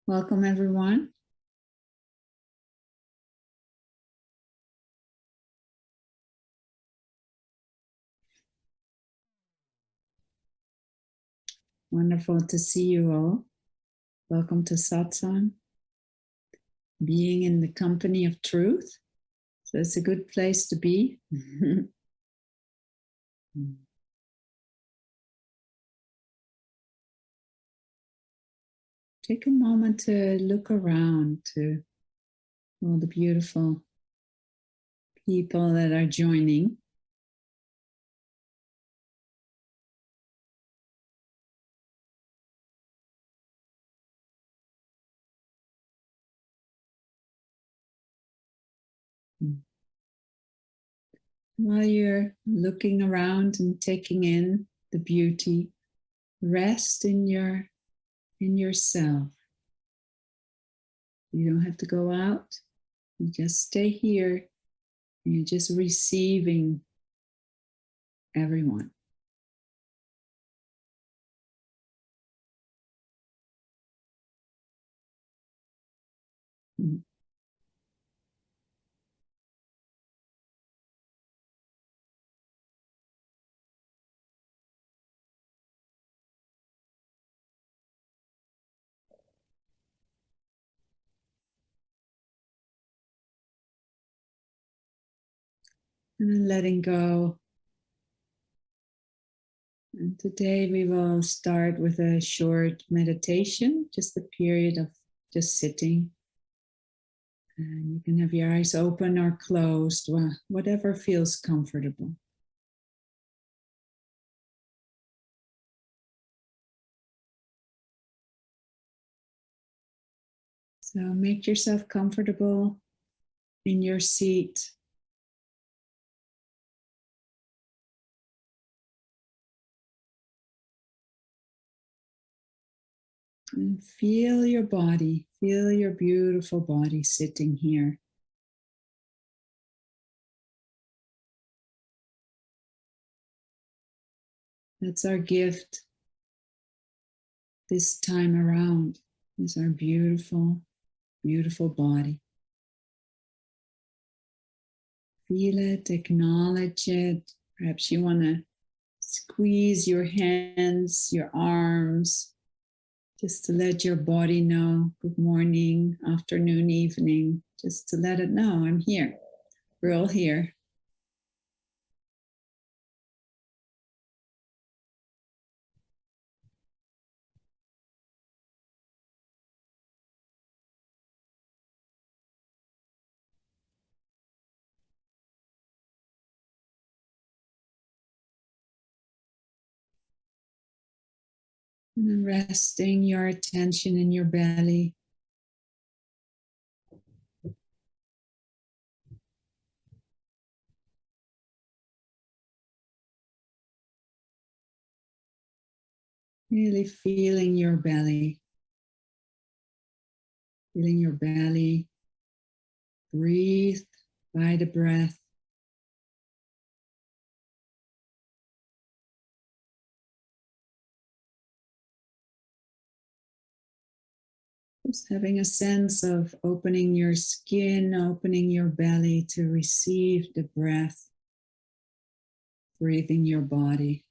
Welcome, everyone. Wonderful to see you all. Welcome to Satsang, being in the company of truth. So it's a good place to be. Take a moment to look around to all the beautiful people that are joining. While you're looking around and taking in the beauty, rest in yourself. You don't have to go out. You just stay here. And you're just receiving everyone. And then letting go. And today we will start with a short meditation, just a period of just sitting. And you can have your eyes open or closed, whatever feels comfortable. So make yourself comfortable in your seat. And feel your body, feel your beautiful body sitting here. That's our gift this time around, is our beautiful, beautiful body. Feel it, acknowledge it. Perhaps you want to squeeze your hands, your arms, just to let your body know good morning, afternoon, evening, just to let it know I'm here. We're all here. And then resting your attention in your belly. Really feeling your belly. Feeling your belly. Breathe by the breath. Just having a sense of opening your skin, opening your belly to receive the breath, breathing your body.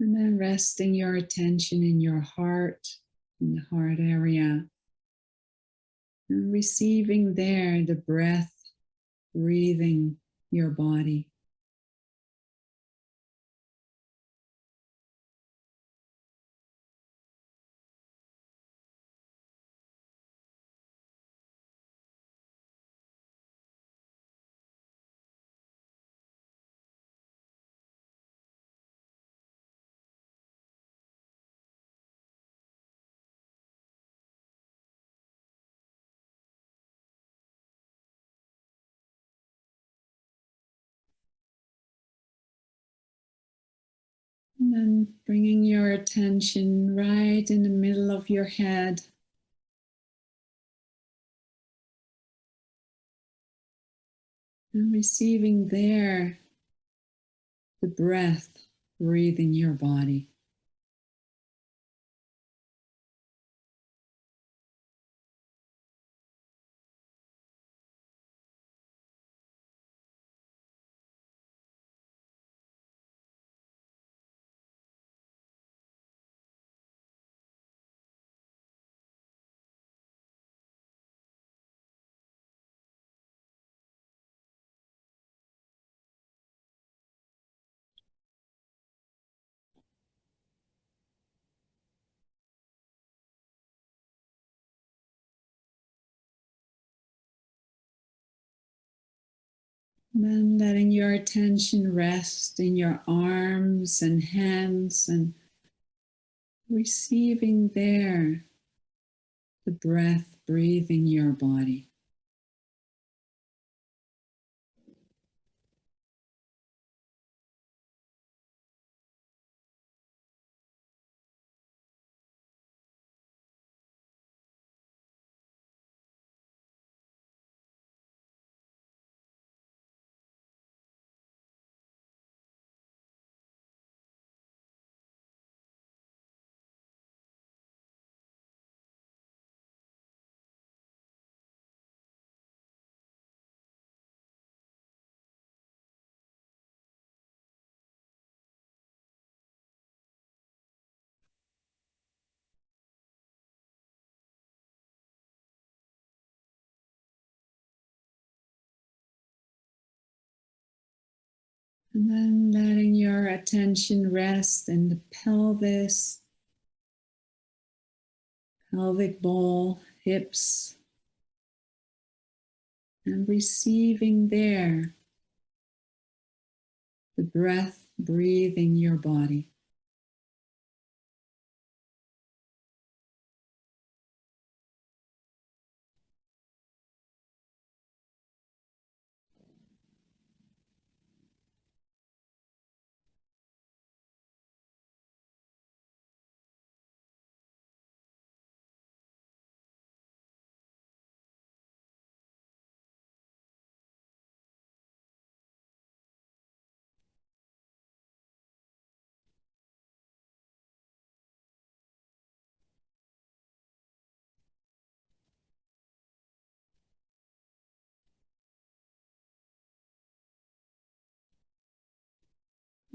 And then resting your attention in your heart, in the heart area, and receiving there the breath, breathing your body. then bringing your attention right in the middle of your head. And receiving there the breath breathing your body. And then letting your attention rest in your arms and hands and receiving there the breath breathing your body. And then letting your attention rest in the pelvis, pelvic bowl, hips, and receiving there the breath breathing your body.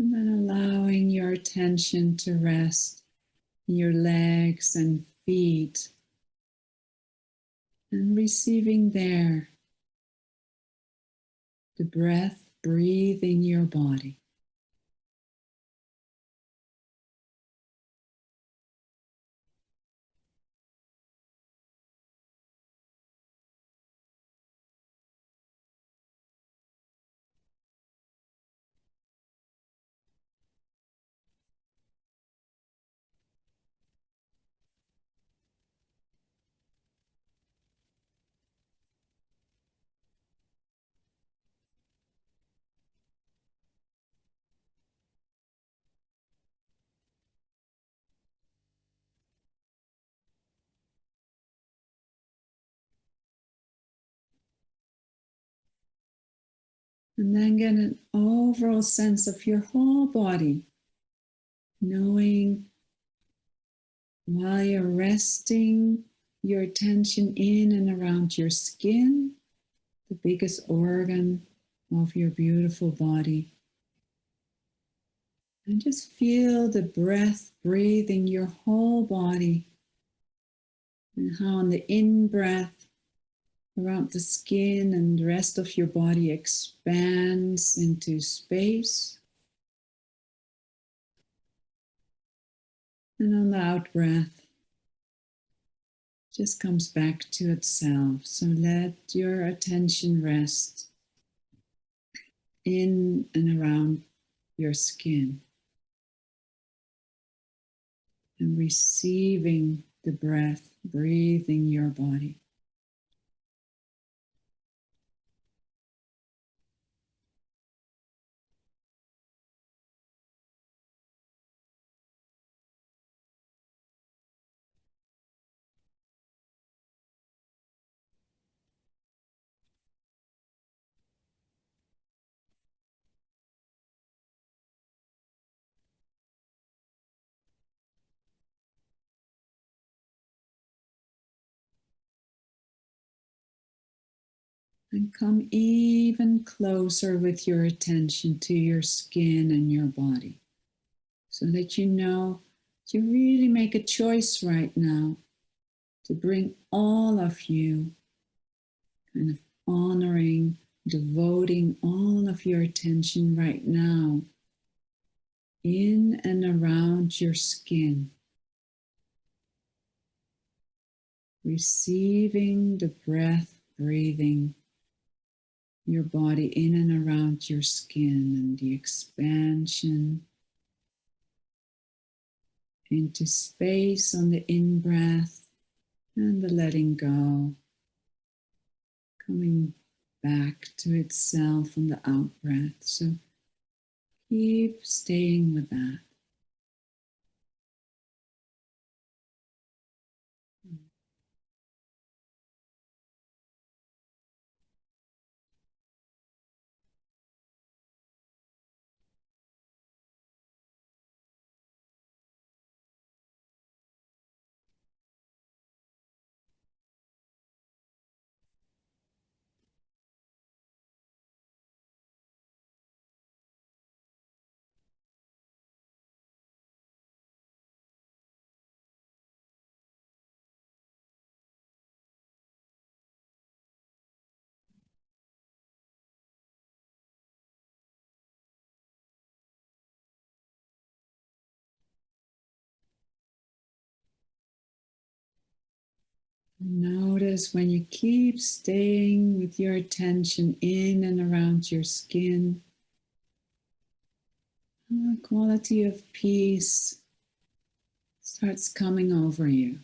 And then allowing your attention to rest in your legs and feet and receiving there the breath breathing your body. And then get an overall sense of your whole body, knowing while you're resting your attention in and around your skin, the biggest organ of your beautiful body. And just feel the breath breathing your whole body, and how on the in-breath around the skin and the rest of your body expands into space. And on the out-breath, just comes back to itself. So let your attention rest in and around your skin and receiving the breath breathing your body. And come even closer with your attention to your skin and your body, so that you know you really make a choice right now to bring all of you, kind of honoring, devoting all of your attention right now in and around your skin, receiving the breath, breathing your body in and around your skin, and the expansion into space on the in-breath and the letting go, coming back to itself on the out-breath. So keep staying with that. Notice when you keep staying with your attention in and around your skin, a quality of peace starts coming over you.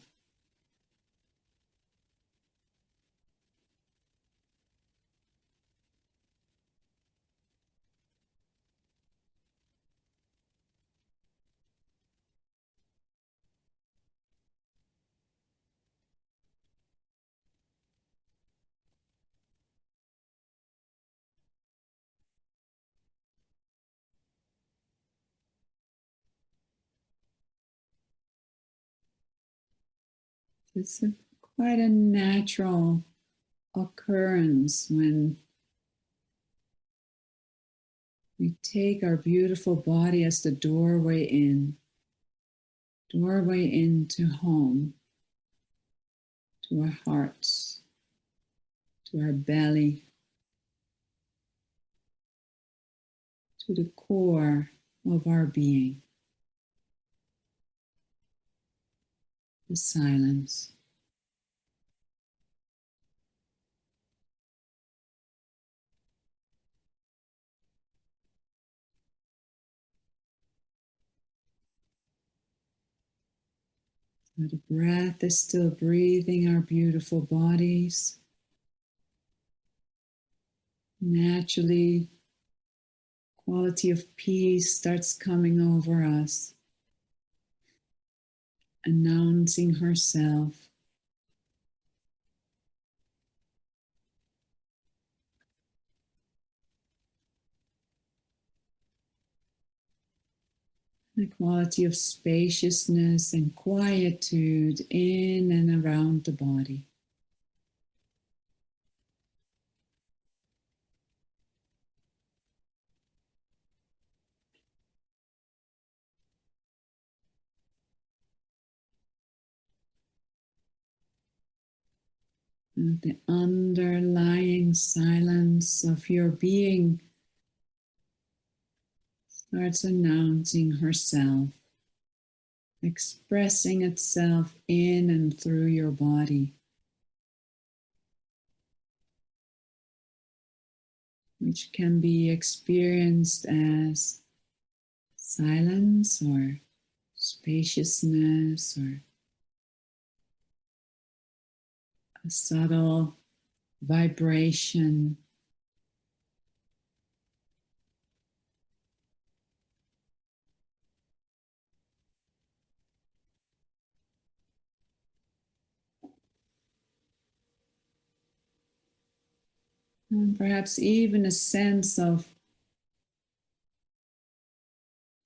It's quite a natural occurrence when we take our beautiful body as the doorway into home, to our hearts, to our belly, to the core of our being, the silence. So the breath is still breathing our beautiful bodies. Naturally, quality of peace starts coming over us, announcing herself. The quality of spaciousness and quietude in and around the body. And the underlying silence of your being starts announcing herself, expressing itself in and through your body, which can be experienced as silence or spaciousness or a subtle vibration. And perhaps even a sense of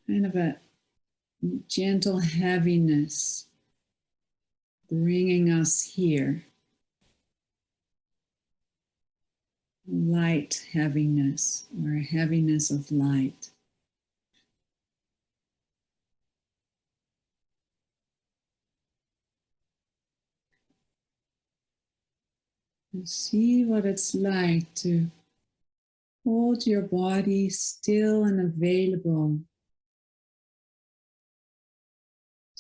kind of a gentle heaviness bringing us here. light heaviness or a heaviness of light. And see what it's like to hold your body still and available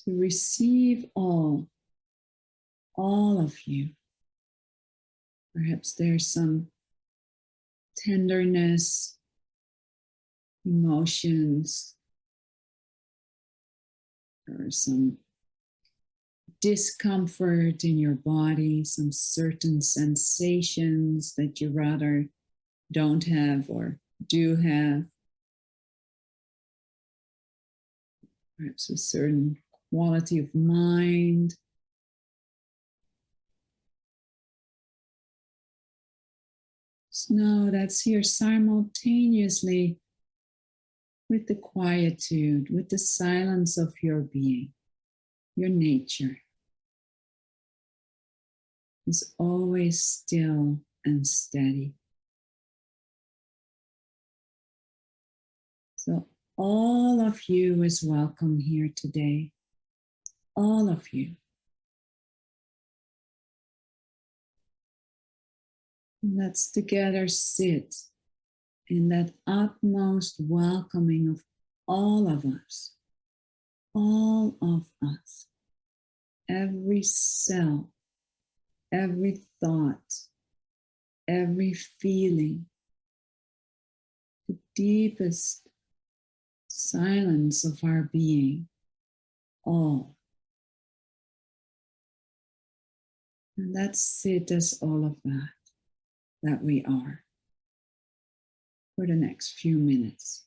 to receive all of you. Perhaps there's some tenderness, emotions, or some discomfort in your body, some certain sensations that you rather don't have or do have. Perhaps a certain quality of mind. Just know that's here simultaneously with the quietude, with the silence of your being. Your nature is always still and steady. So all of you is welcome here today. All of you. And let's together sit in that utmost welcoming of all of us. All of us. Every cell, every thought, every feeling, the deepest silence of our being, all. And let's sit as all of that we are for the next few minutes.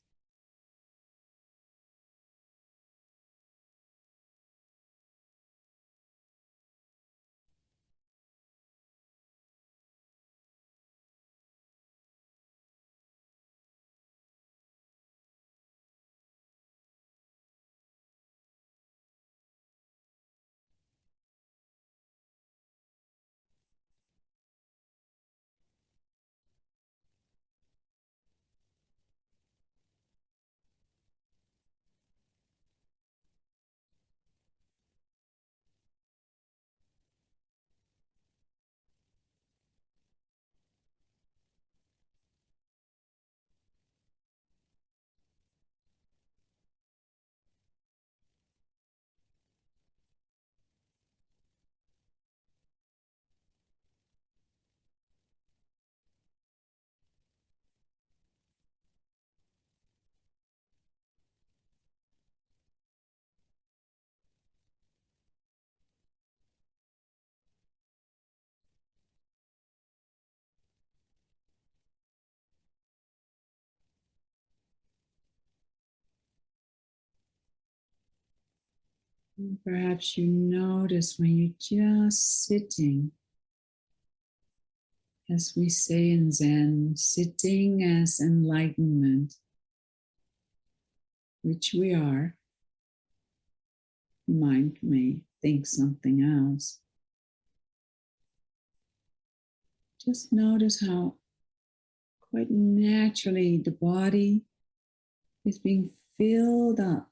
And perhaps you notice when you're just sitting, as we say in Zen, sitting as enlightenment, which we are. Mind may think something else. Just notice how quite naturally the body is being filled up,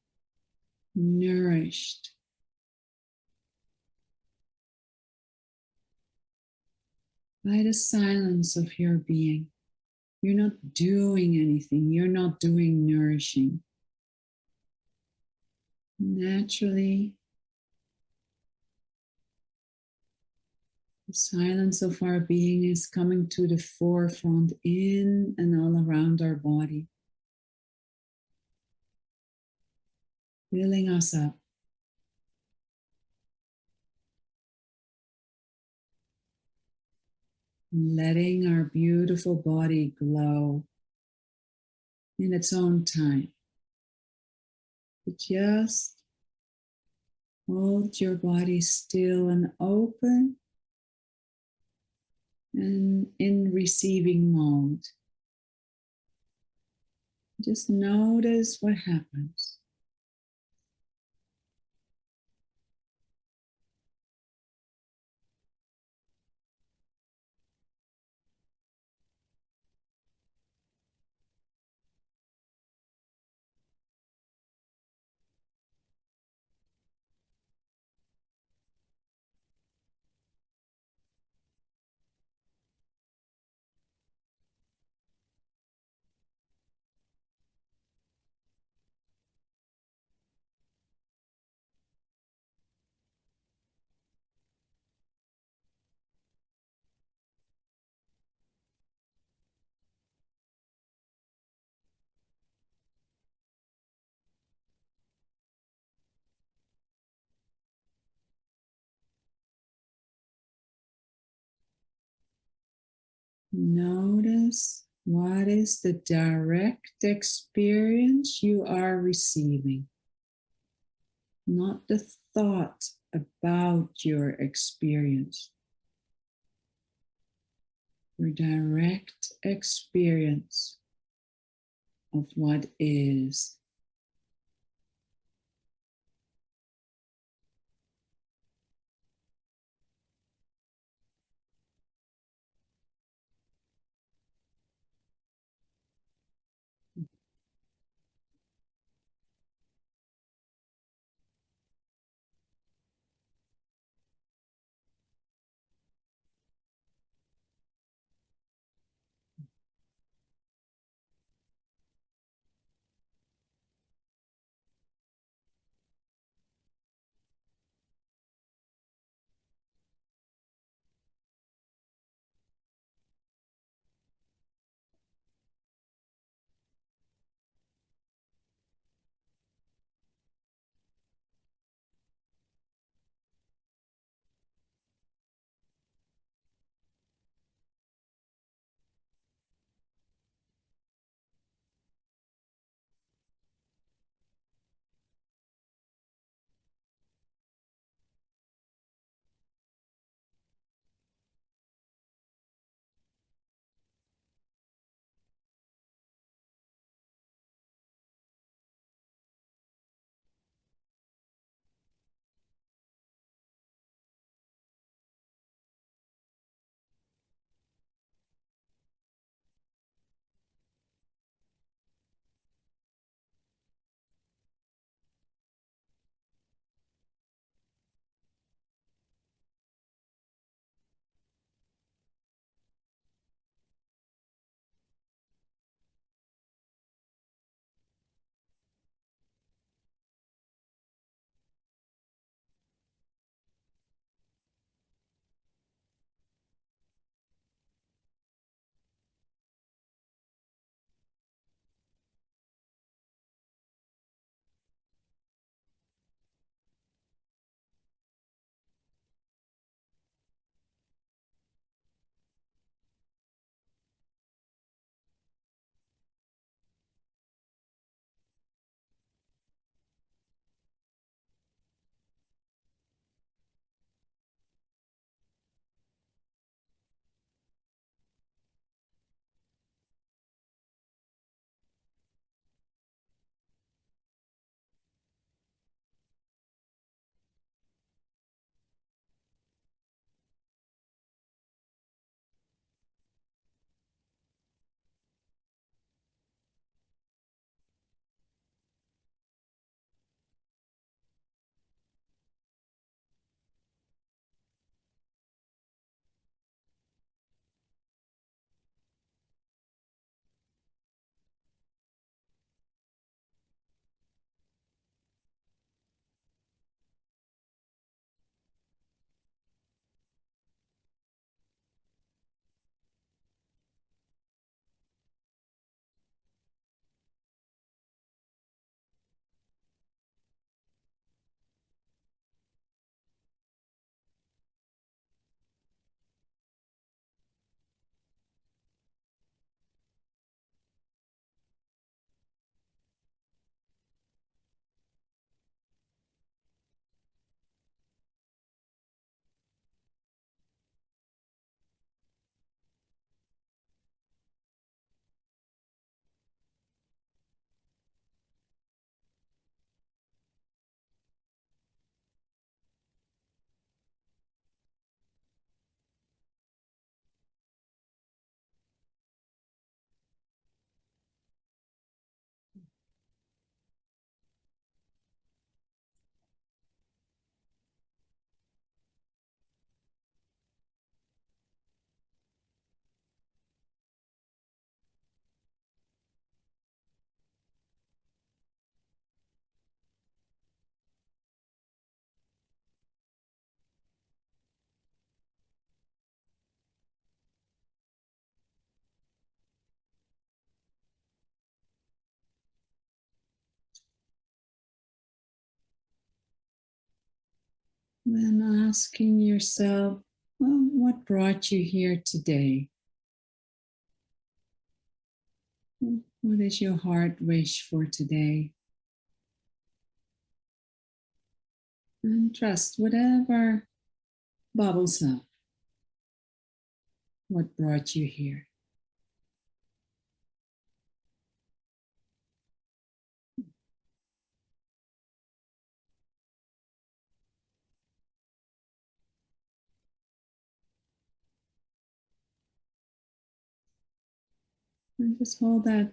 nourished by the silence of your being. You're not doing anything. You're not doing nourishing. Naturally, the silence of our being is coming to the forefront in and all around our body, filling us up. Letting our beautiful body glow in its own time. But just hold your body still and open and in receiving mode. Just notice what happens. Notice what is the direct experience you are receiving, not the thought about your experience. Your direct experience of what is. Then asking yourself, well, what brought you here today? What is your heart wish for today? And trust whatever bubbles up, what brought you here. And just hold that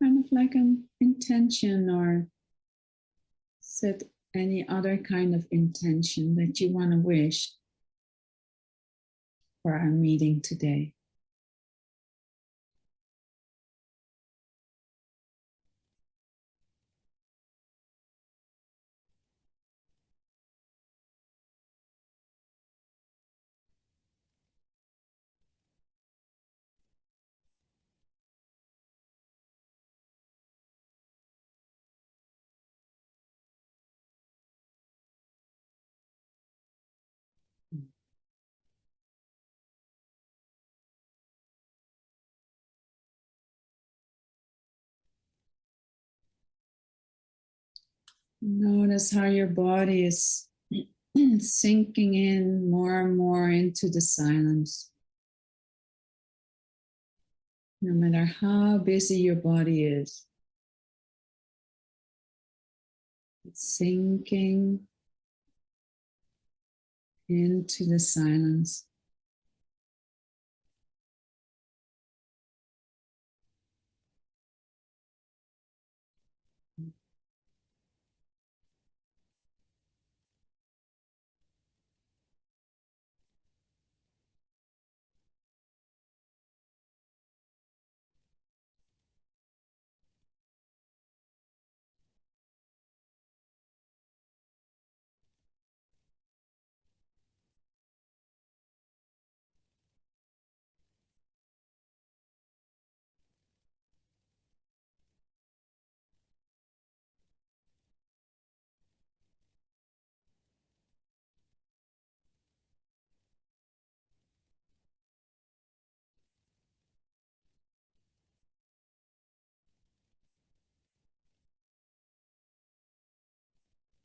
kind of like an intention, or set any other kind of intention that you want to wish for our meeting today. Notice how your body is sinking in more and more into the silence. No matter how busy your body is, it's sinking into the silence.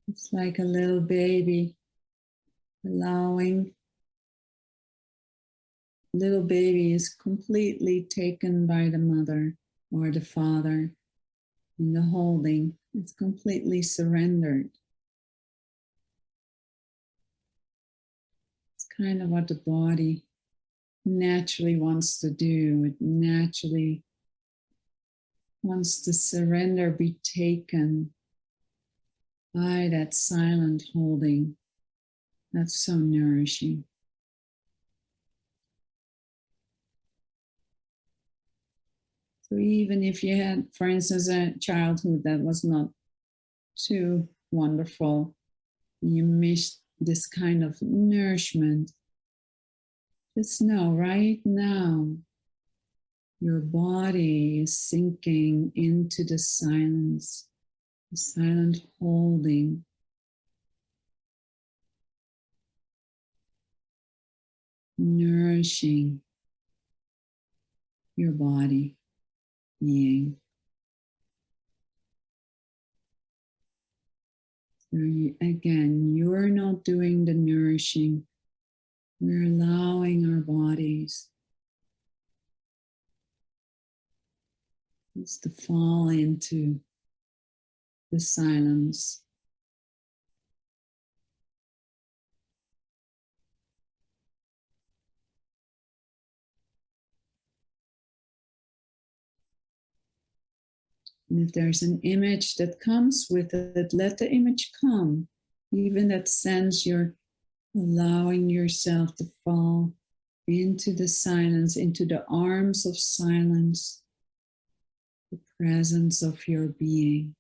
It's like a little baby, allowing little baby is completely taken by the mother or the father in the holding. It's completely surrendered. It's kind of what the body naturally wants to do. It naturally wants to surrender, be taken by that silent holding. That's so nourishing. So even if you had, for instance, a childhood that was not too wonderful, you missed this kind of nourishment, just know right now your body is sinking into the silence, the silent holding. Nourishing your body being. So again, you're not doing the nourishing. We're allowing our bodies just to fall into the silence. And if there's an image that comes with it, let the image come. Even that sense you're allowing yourself to fall into the silence, into the arms of silence, the presence of your being.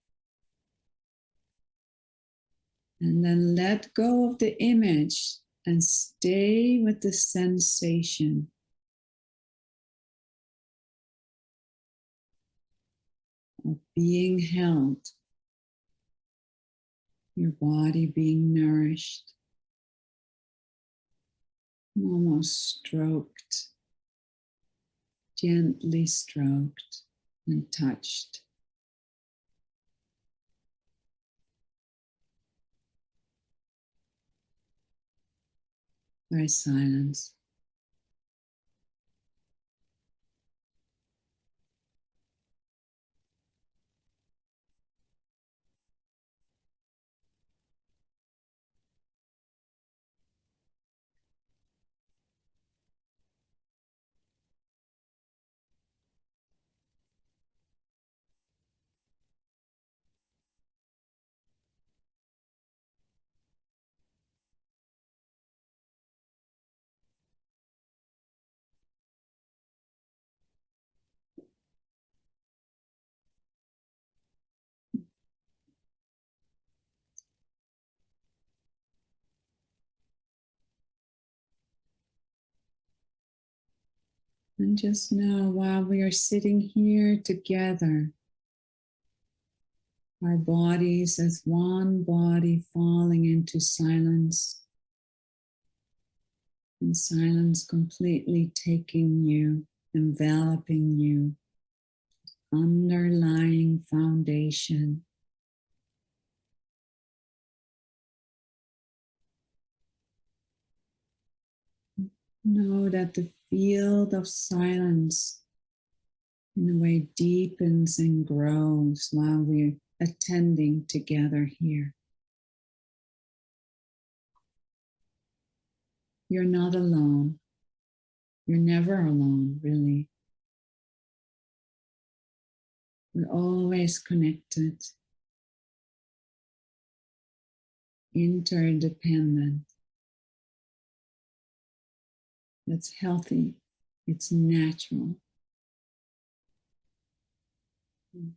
And then let go of the image and stay with the sensation of being held, your body being nourished, almost stroked, gently stroked. and touched by silence. And just now, while we are sitting here together, our bodies as one body falling into silence, and silence completely taking you, enveloping you, underlying foundation. Know that the field of silence in a way deepens and grows while we're attending together here. You're not alone. You're never alone, really. We're always connected, interdependent. That's healthy. It's natural. And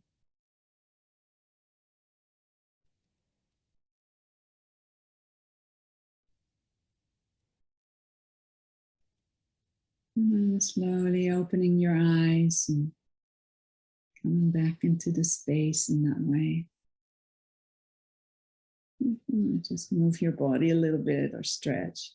then slowly opening your eyes and coming back into the space in that way. Just move your body a little bit or stretch.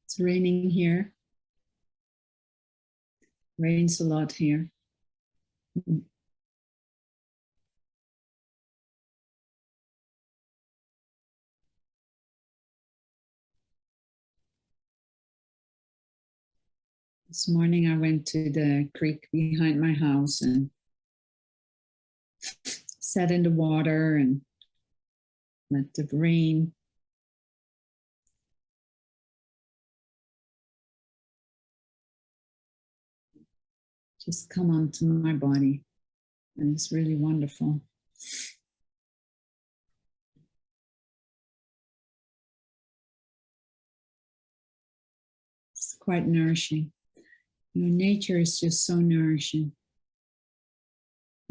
It's raining here. Rains a lot here. This morning I went to the creek behind my house and sat in the water and let the rain just come onto my body. And it's really wonderful. It's quite nourishing. You know, nature is just so nourishing.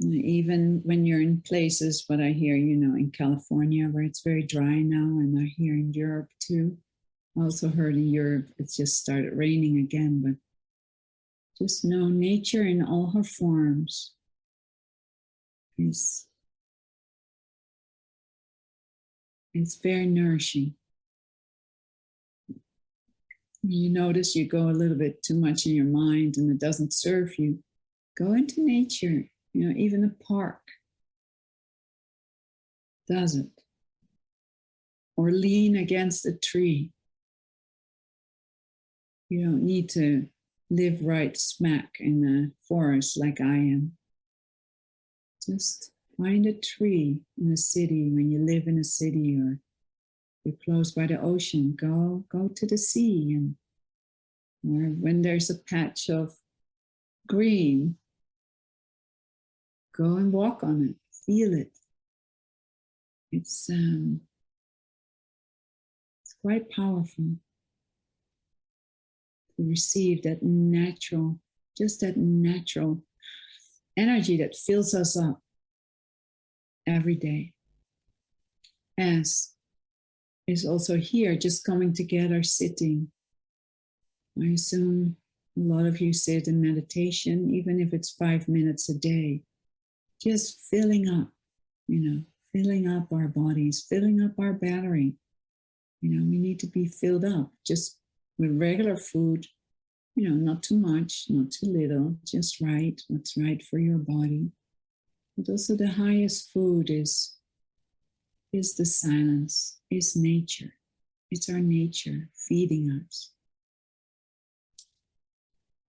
Even when you're in places, what I hear, you know, in California where it's very dry now, and I hear in Europe too. I also heard in Europe it's just started raining again, but just know nature in all her forms is very nourishing. You notice you go a little bit too much in your mind and it doesn't serve you. Go into nature, you know, even a park does it. Or lean against a tree. You don't need to live right smack in a forest like I am. Just find a tree in a city when you live in a city or you're close by the ocean. Go to the sea, and or when there's a patch of green, go and walk on it. Feel it. It's quite powerful to receive that natural, just that natural energy that fills us up every day as is also here, just coming together, sitting. I assume a lot of you sit in meditation, even if it's 5 minutes a day, just filling up, filling up our bodies, filling up our battery. We need to be filled up just with regular food, not too much, not too little, just right, what's right for your body. But also the highest food is the silence, is nature. It's our nature feeding us.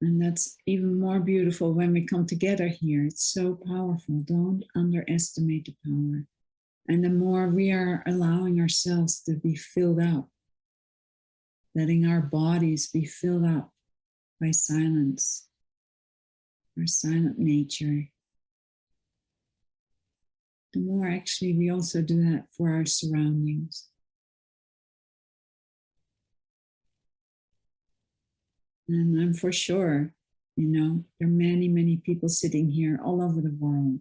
And that's even more beautiful when we come together here. It's so powerful. Don't underestimate the power. And the more we are allowing ourselves to be filled up, letting our bodies be filled up by silence, our silent nature, the more actually we also do that for our surroundings. And I'm for sure, there are many, many people sitting here all over the world.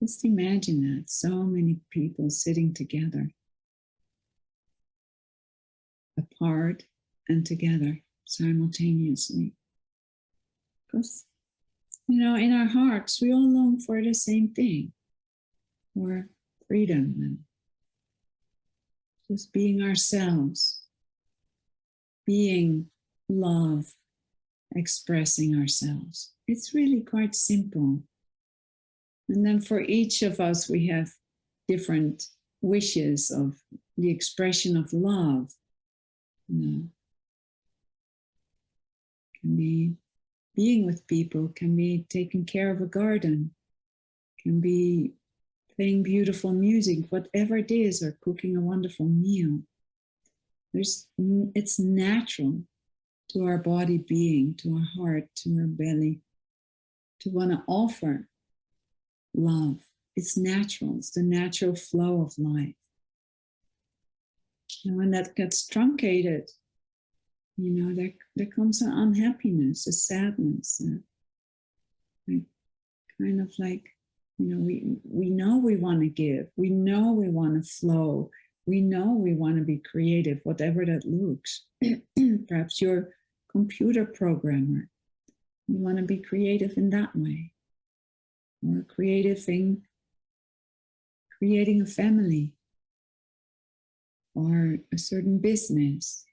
Just imagine that, so many people sitting together, apart and together simultaneously. Because, in our hearts, we all long for the same thing, for freedom and just being ourselves, being love, expressing ourselves. It's really quite simple. And then for each of us, we have different wishes of the expression of love. Can be being with people, can be taking care of a garden, can be playing beautiful music, whatever it is, or cooking a wonderful meal. It's natural to our body being, to our heart, to our belly, to want to offer love. It's natural. It's the natural flow of life. And when that gets truncated, there comes an unhappiness, a sadness, kind of like, we know we want to give, we know we want to flow, we know we want to be creative, whatever that looks. Perhaps you're a computer programmer. You want to be creative in that way. Or creative in creating a family. Or a certain business.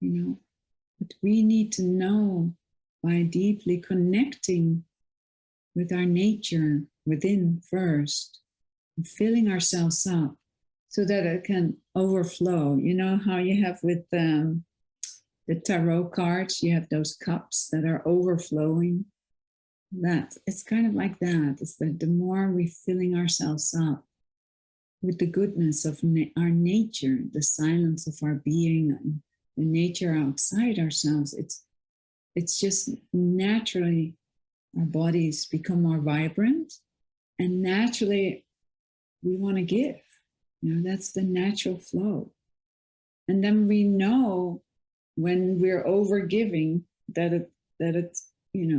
But we need to know by deeply connecting with our nature within first, and filling ourselves up so that it can overflow. You know how you have with the tarot cards, you have those cups that are overflowing. That it's kind of like that. It's that the more we're filling ourselves up with the goodness of our nature, the silence of our being, and the nature outside ourselves, it's just naturally our bodies become more vibrant, and naturally we want to give. That's the natural flow. And then we know when we're over giving that it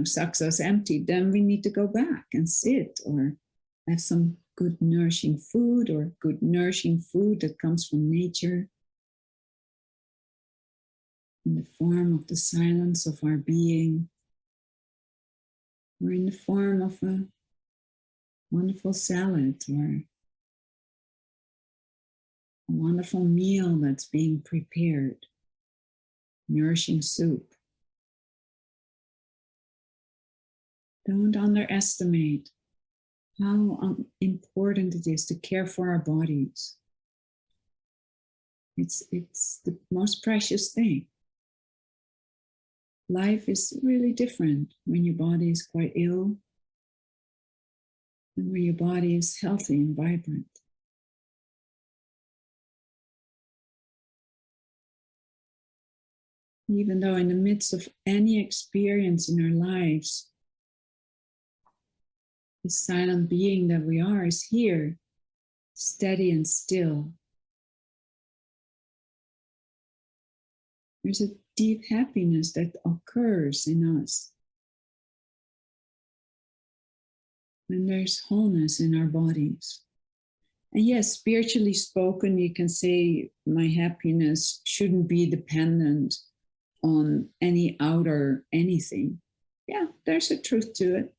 sucks us empty. Then we need to go back and sit or have some good nourishing food, or good nourishing food that comes from nature, in the form of the silence of our being, or in the form of a wonderful salad, or a wonderful meal that's being prepared, nourishing soup. Don't underestimate how important it is to care for our bodies. It's the most precious thing. Life is really different when your body is quite ill and when your body is healthy and vibrant. Even though in the midst of any experience in our lives, the silent being that we are is here, steady and still. There's a deep happiness that occurs in us when there's wholeness in our bodies. And yes, spiritually spoken, you can say my happiness shouldn't be dependent on any outer anything. Yeah, there's a truth to it.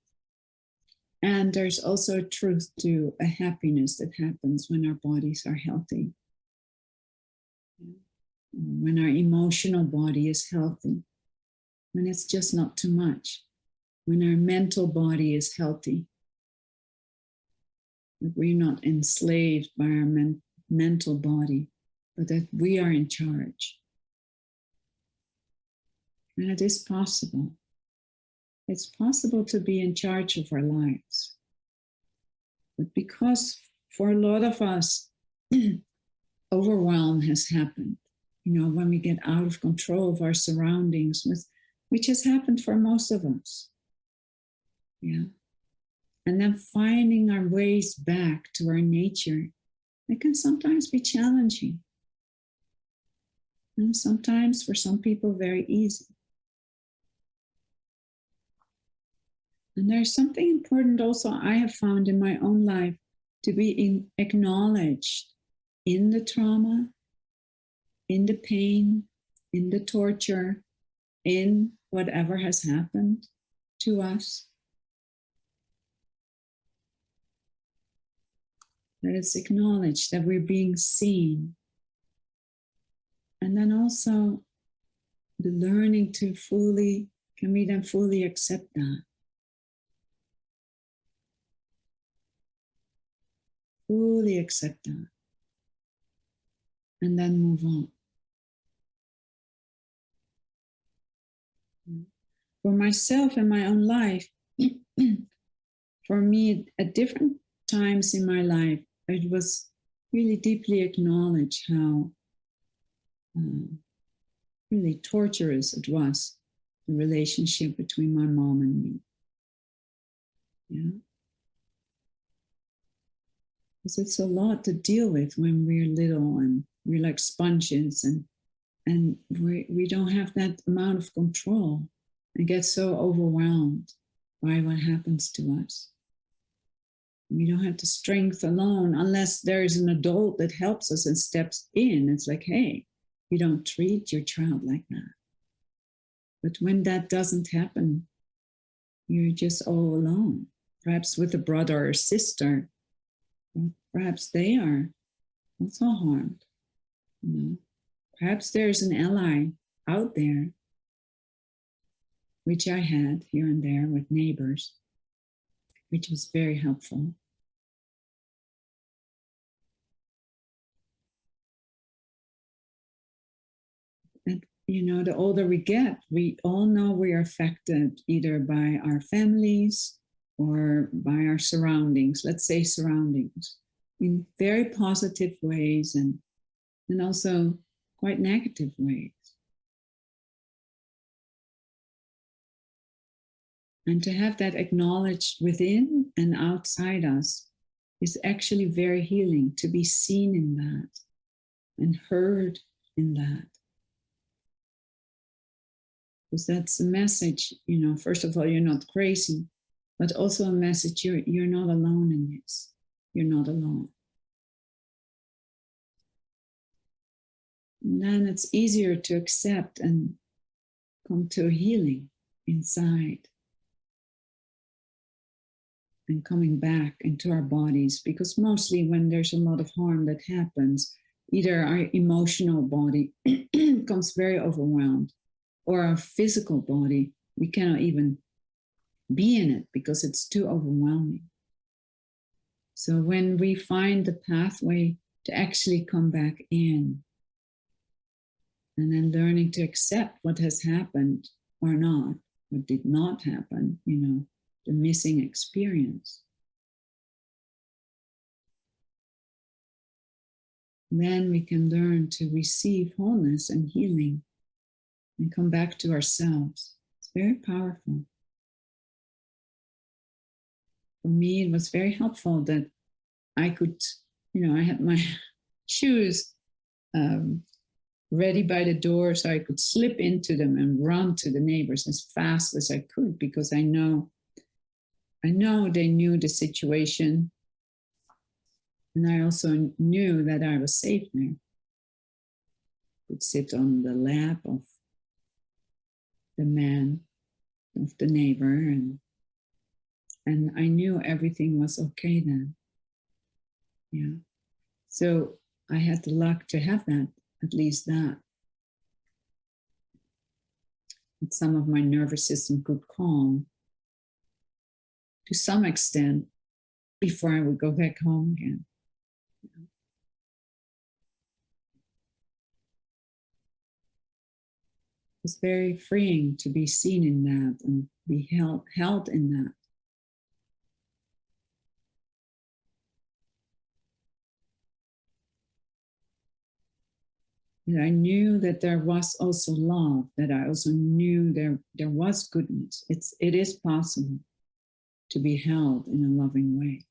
And there's also a truth to a happiness that happens when our bodies are healthy. When our emotional body is healthy, when it's just not too much, when our mental body is healthy, that we're not enslaved by our mental body, but that we are in charge. And it is possible. It's possible to be in charge of our lives. But because for a lot of us, overwhelm has happened, when we get out of control of our surroundings, which has happened for most of us. Yeah. And then finding our ways back to our nature, it can sometimes be challenging. And sometimes for some people, very easy. And there's something important also I have found in my own life to be acknowledged in the trauma, in the pain, in the torture, in whatever has happened to us. That it's acknowledged, that we're being seen. And then also the learning to can we then fully accept that? Fully accept that. And then move on. For myself in my own life, for me at different times in my life, it was really deeply acknowledged how really torturous it was, the relationship between my mom and me. Yeah. Because it's a lot to deal with when we're little and we're like sponges and we don't have that amount of control and get so overwhelmed by what happens to us. We don't have the strength alone unless there is an adult that helps us and steps in. It's like, hey, you don't treat your child like that. But when that doesn't happen, you're just all alone, perhaps with a brother or sister. Perhaps they are also harmed. Perhaps there's an ally out there, which I had here and there with neighbors, which was very helpful. And, the older we get, we all know we are affected either by our families or by our surroundings, let's say surroundings, in very positive ways and also quite negative ways. And to have that acknowledged within and outside us is actually very healing, to be seen in that and heard in that. Because that's a message, first of all, you're not crazy, but also a message you're not alone in this. You're not alone. And then it's easier to accept and come to a healing inside. And coming back into our bodies, because mostly when there's a lot of harm that happens, either our emotional body becomes very overwhelmed, or our physical body, we cannot even be in it because it's too overwhelming. So when we find the pathway to actually come back in, and then learning to accept what has happened or not, what did not happen, the missing experience. Then we can learn to receive wholeness and healing and come back to ourselves. It's very powerful. For me, it was very helpful that I could, I had my shoes ready by the door so I could slip into them and run to the neighbors as fast as I could, because I know they knew the situation. And I also knew that I was safe there. Could sit on the lap of the man, of the neighbor, and I knew everything was okay then. Yeah. So I had the luck to have that, at least that. And some of my nervous system could calm to some extent before I would go back home again. It was very freeing to be seen in that and be held in that. And I knew that there was also love, that I also knew there was goodness. It is possible to be held in a loving way.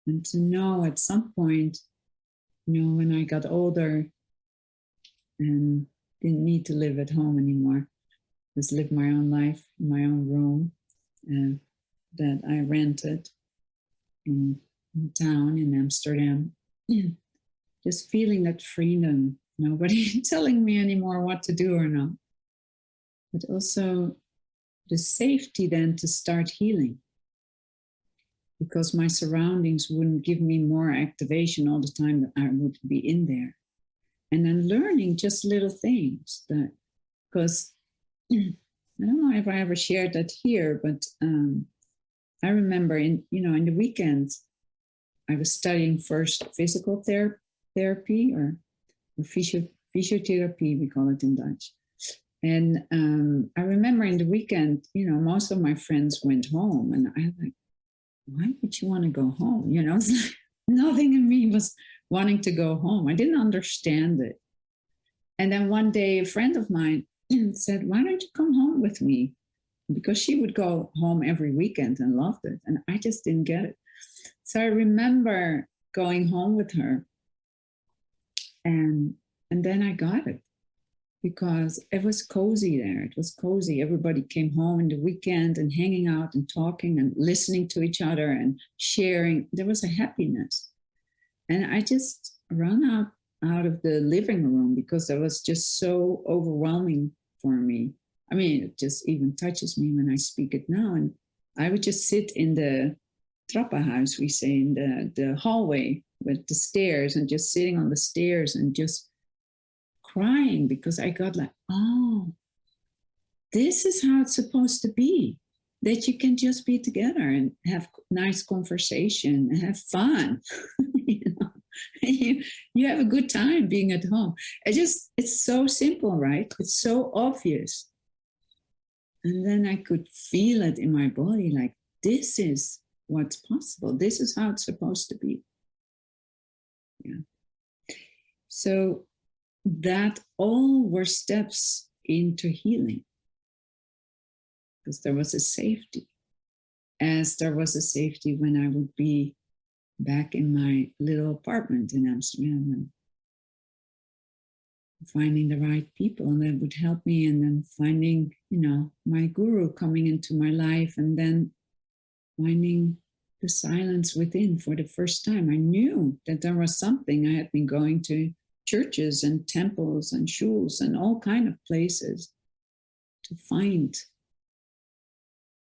And to know at some point, when I got older and didn't need to live at home anymore, just live my own life in my own room that I rented in town in Amsterdam. Yeah. Just feeling that freedom, nobody telling me anymore what to do or not. But also the safety then to start healing, because my surroundings wouldn't give me more activation all the time that I would be in there. And then learning just little things that, because I don't know if I ever shared that here, but I remember in the weekends, I was studying first physical therapy or physiotherapy, we call it in Dutch. And I remember in the weekend, most of my friends went home, and I was like, why would you want to go home? It's like nothing in me was wanting to go home. I didn't understand it. And then one day, a friend of mine said, why don't you come home with me? Because she would go home every weekend and loved it. And I just didn't get it. So I remember going home with her. And then I got it, because it was cozy there. It was cozy. Everybody came home in the weekend and hanging out and talking and listening to each other and sharing. There was a happiness. And I just ran out of the living room because it was just so overwhelming for me. I mean, it just even touches me when I speak it now. And I would just sit in the trappenhuis, we say, in the hallway with the stairs, and just sitting on the stairs and just crying, because I got like, oh, this is how it's supposed to be, that you can just be together and have nice conversation and have fun. You have a good time being at home. It's so simple, right? It's so obvious. And then I could feel it in my body, like, this is what's possible. This is how it's supposed to be. Yeah. So that all were steps into healing, because there was a safety, as there was a safety when I would be back in my little apartment in Amsterdam and finding the right people that would help me, and then finding, my guru coming into my life, and then finding the silence within for the first time. I knew that there was something. I had been going to churches and temples and shuls and all kind of places to find.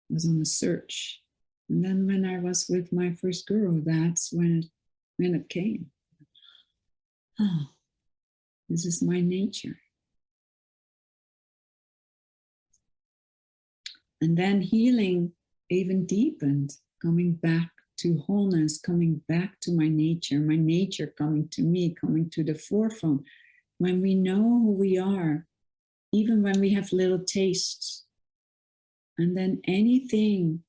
I was on a search. And then when I was with my first guru, that's when it came. Oh, this is my nature. And then healing even deepened, coming back to wholeness, coming back to my nature coming to me, coming to the forefront. When we know who we are, even when we have little tastes, and then anything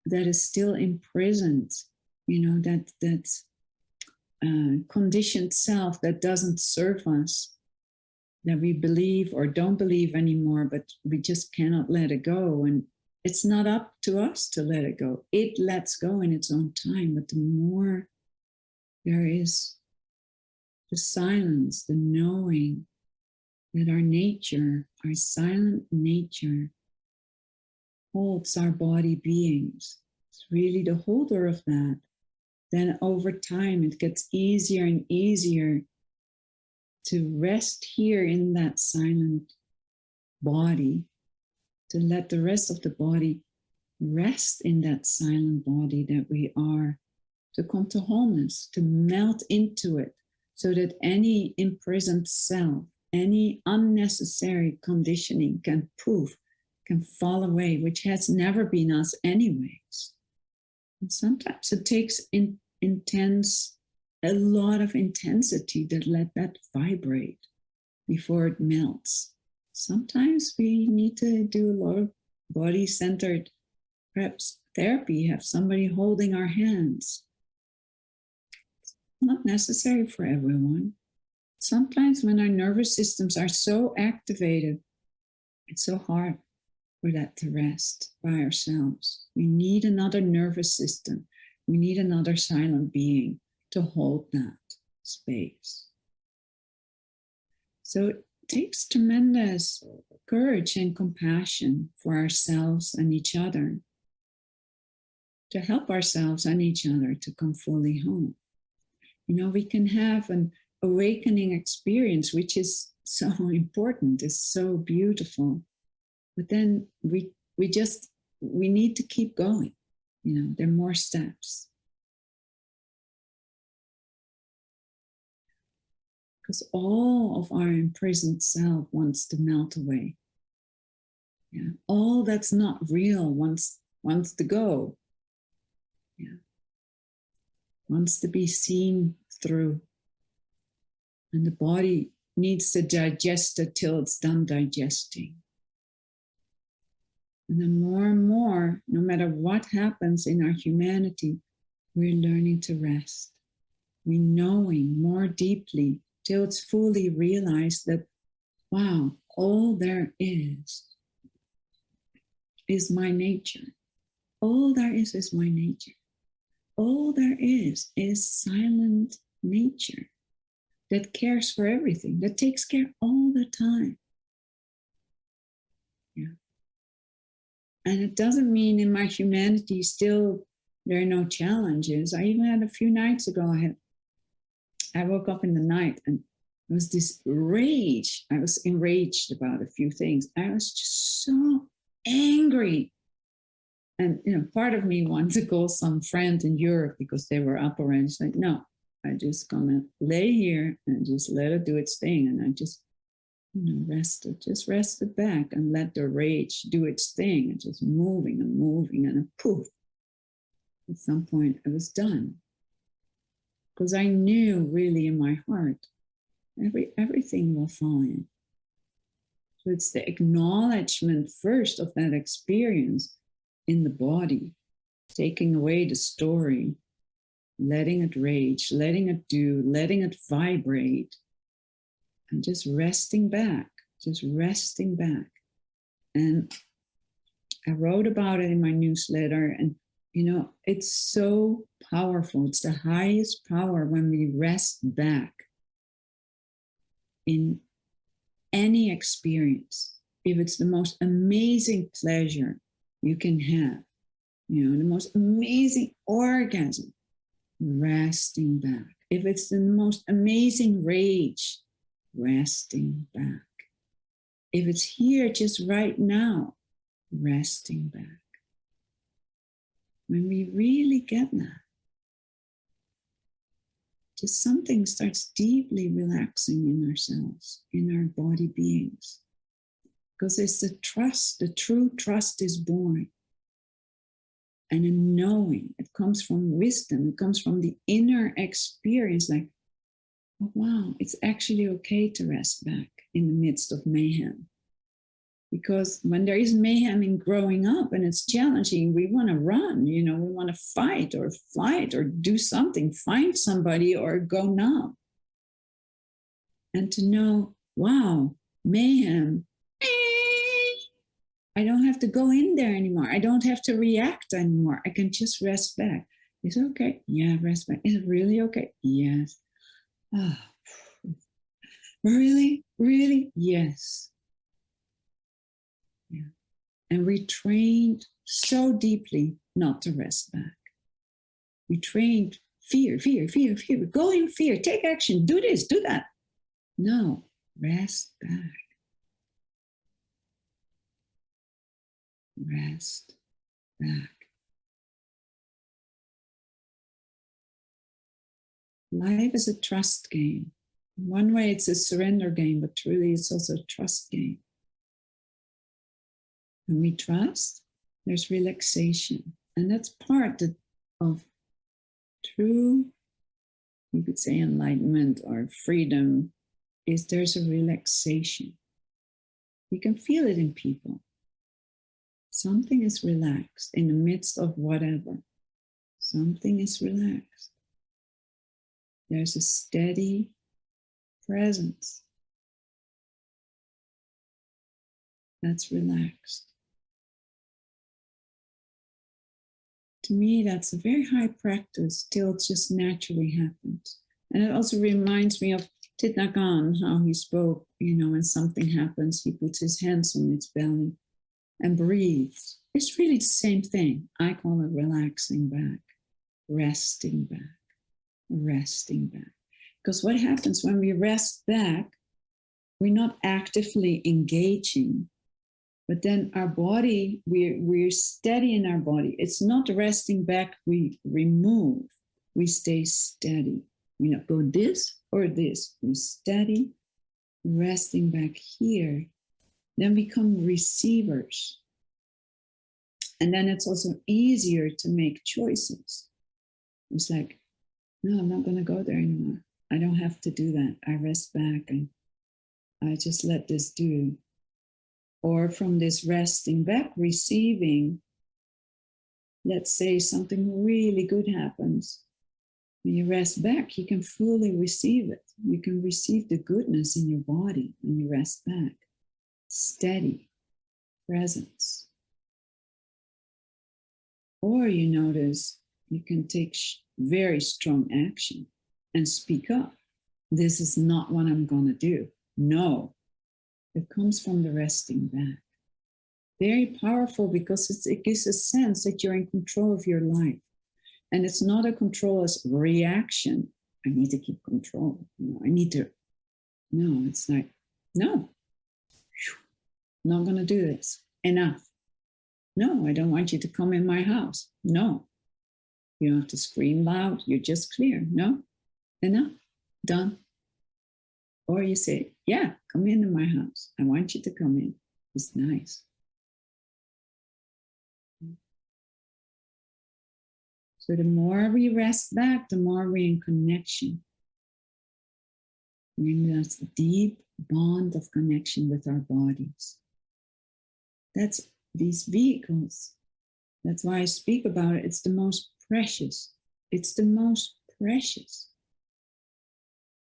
that is still imprisoned, that's conditioned self that doesn't serve us, that we believe or don't believe anymore, but we just cannot let it go. And it's not up to us to let it go. It lets go in its own time. But the more there is the silence, the knowing, that our nature, our silent nature, holds our body beings. It's really the holder of that. Then over time, it gets easier and easier to rest here in that silent body, to let the rest of the body rest in that silent body that we are, to come to wholeness, to melt into it, so that any imprisoned self, any unnecessary conditioning can fall away, which has never been us anyways. And sometimes it takes a lot of intensity to let that vibrate before it melts. Sometimes we need to do a lot of body-centered, perhaps therapy, have somebody holding our hands. It's not necessary for everyone. Sometimes when our nervous systems are so activated, it's so hard for that to rest by ourselves. We need another nervous system. We need another silent being to hold that space. So it takes tremendous courage and compassion for ourselves and each other, to help ourselves and each other to come fully home. You know, we can have an awakening experience, which is so important, is so beautiful. But then we need to keep going. You know, there are more steps. Because all of our imprisoned self wants to melt away. Yeah. All that's not real wants to go. Yeah. Wants to be seen through. And the body needs to digest it till it's done digesting. And then more and more, no matter what happens in our humanity, we're learning to rest. We're knowing more deeply till it's fully realized that, wow, all there is my nature. All there is my nature. All there is silent nature that cares for everything, that takes care all the time. Yeah. And it doesn't mean in my humanity still there are no challenges. I even had a few nights ago, I woke up in the night and there was this rage. I was enraged about a few things. I was just so angry. And, you know, part of me wanted to call some friend in Europe because they were up already. It's like, no, I just gonna lay here and just let it do its thing. And I just, rested back and let the rage do its thing and just moving and poof. At some point I was done. Because I knew really in my heart, everything will fall in. So it's the acknowledgement first of that experience in the body, taking away the story, letting it rage, letting it do, letting it vibrate, and just resting back. And I wrote about it in my newsletter, and you know, it's so powerful. It's the highest power when we rest back in any experience. If it's the most amazing pleasure you can have, you know, the most amazing orgasm, resting back. If it's the most amazing rage, resting back. If it's here just right now, resting back. When we really get that, just something starts deeply relaxing in ourselves, in our body beings. Because it's the trust, the true trust is born. And a knowing, it comes from wisdom, it comes from the inner experience, like, oh, wow, it's actually okay to rest back in the midst of mayhem. Because when there is mayhem in growing up and it's challenging, we want to run, you know, we want to fight or flight or do something, find somebody or go numb. And to know, wow, mayhem, I don't have to go in there anymore. I don't have to react anymore. I can just rest back. Is it okay? Yeah, rest back. Is it really okay? Yes. Oh. Really? Really? Yes. Yeah. And we trained so deeply not to rest back. We trained fear, fear, fear, fear. Go in fear, take action, do this, do that. No, rest back. Rest back. Life is a trust game. In one way, it's a surrender game, but truly it's also a trust game. When we trust, there's relaxation. And that's part of true, you could say, enlightenment or freedom, is there's a relaxation. You can feel it in people. Something is relaxed in the midst of whatever. Something is relaxed. There's a steady presence that's relaxed. To me, that's a very high practice till it just naturally happens. And it also reminds me of Thich Nhat Hanh, how he spoke, when something happens, he puts his hands on its belly and breathes. It's really the same thing. I call it relaxing back, resting back, resting back. Because what happens when we rest back, we're not actively engaging, but then our body, we're steady in our body. It's not resting back, we remove, we stay steady. We not go this or this, we're steady, resting back here. Then become receivers. And then it's also easier to make choices. It's like, no, I'm not going to go there anymore. I don't have to do that. I rest back and I just let this do. Or from this resting back, receiving, let's say something really good happens. When you rest back, you can fully receive it. You can receive the goodness in your body when you rest back. Steady presence. Or you notice you can take very strong action and speak up. This is not what I'm going to do. No, it comes from the resting back. Very powerful because it gives a sense that you're in control of your life. And it's not a control as reaction. I need to keep control. I need to. No, it's like, no, I'm not going to do this. Enough. No, I don't want you to come in my house. No. You don't have to scream loud. You're just clear. No, enough. Done. Or you say, yeah, come into my house. I want you to come in. It's nice. So the more we rest back, the more we're in connection. We're in that deep bond of connection with our bodies. That's these vehicles. That's why I speak about it. It's the most precious. It's the most precious.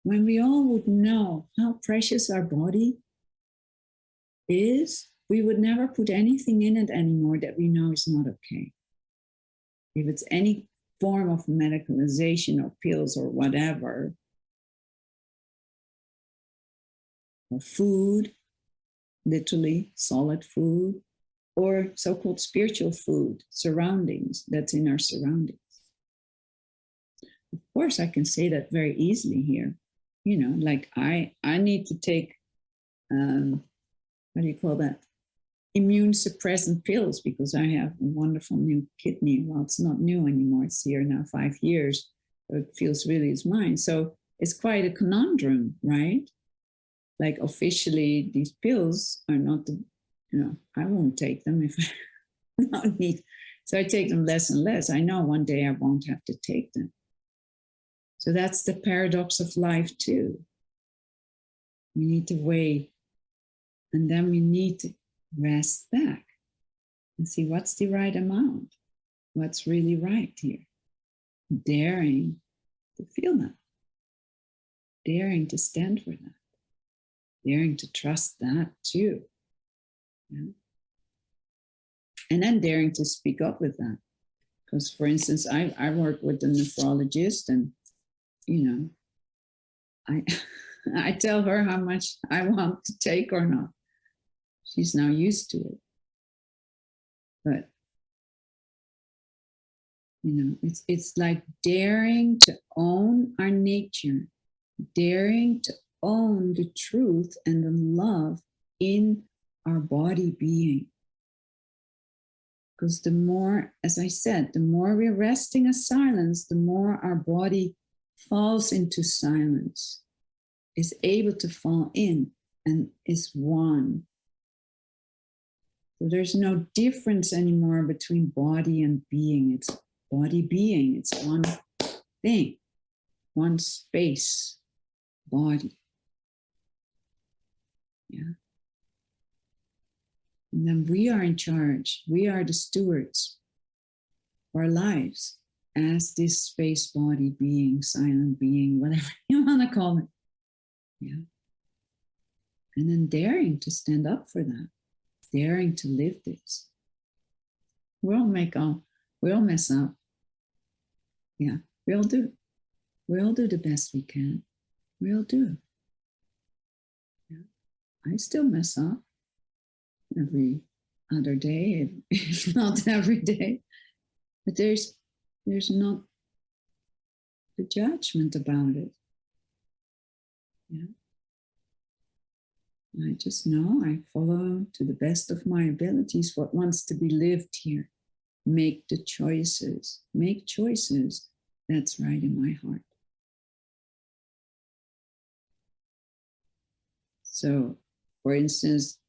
When we all would know how precious our body is, we would never put anything in it anymore that we know is not okay. If it's any form of medicalization or pills or whatever, or food, literally solid food, or so-called spiritual food, surroundings, that's in our surroundings. Of course, I can say that very easily here. Like I need to take, what do you call that? Immune suppressant pills because I have a wonderful new kidney. Well, it's not new anymore. It's here now 5 years. So it feels really is mine. So it's quite a conundrum, right? Like officially, these pills are not I won't take them if I don't need. So I take them less and less. I know one day I won't have to take them. So that's the paradox of life too. We need to weigh, and then we need to rest back and see what's the right amount, what's really right here. Daring to feel that, daring to stand for that, daring to trust that too. Yeah. And then daring to speak up with that. Because, for instance, I work with a nephrologist and, I I tell her how much I want to take or not. She's now used to it. But, it's like daring to own our nature, daring to own the truth and the love in our body being. Because the more, as I said, the more we're resting in silence, the more our body falls into silence, is able to fall in and is one. So there's no difference anymore between body and being. It's body being. It's one thing, one space, body. Yeah. And then we are in charge. We are the stewards of our lives as this space, body, being, silent being, whatever you want to call it. Yeah. And then daring to stand up for that, daring to live this. We'll mess up. Yeah, we'll do. We'll do the best we can. We'll do. Yeah. I still mess up every other day, if not every day. But there's not the judgment about it. Yeah. I just know I follow to the best of my abilities what wants to be lived here. Make the choices. Make choices that's right in my heart. So, for instance,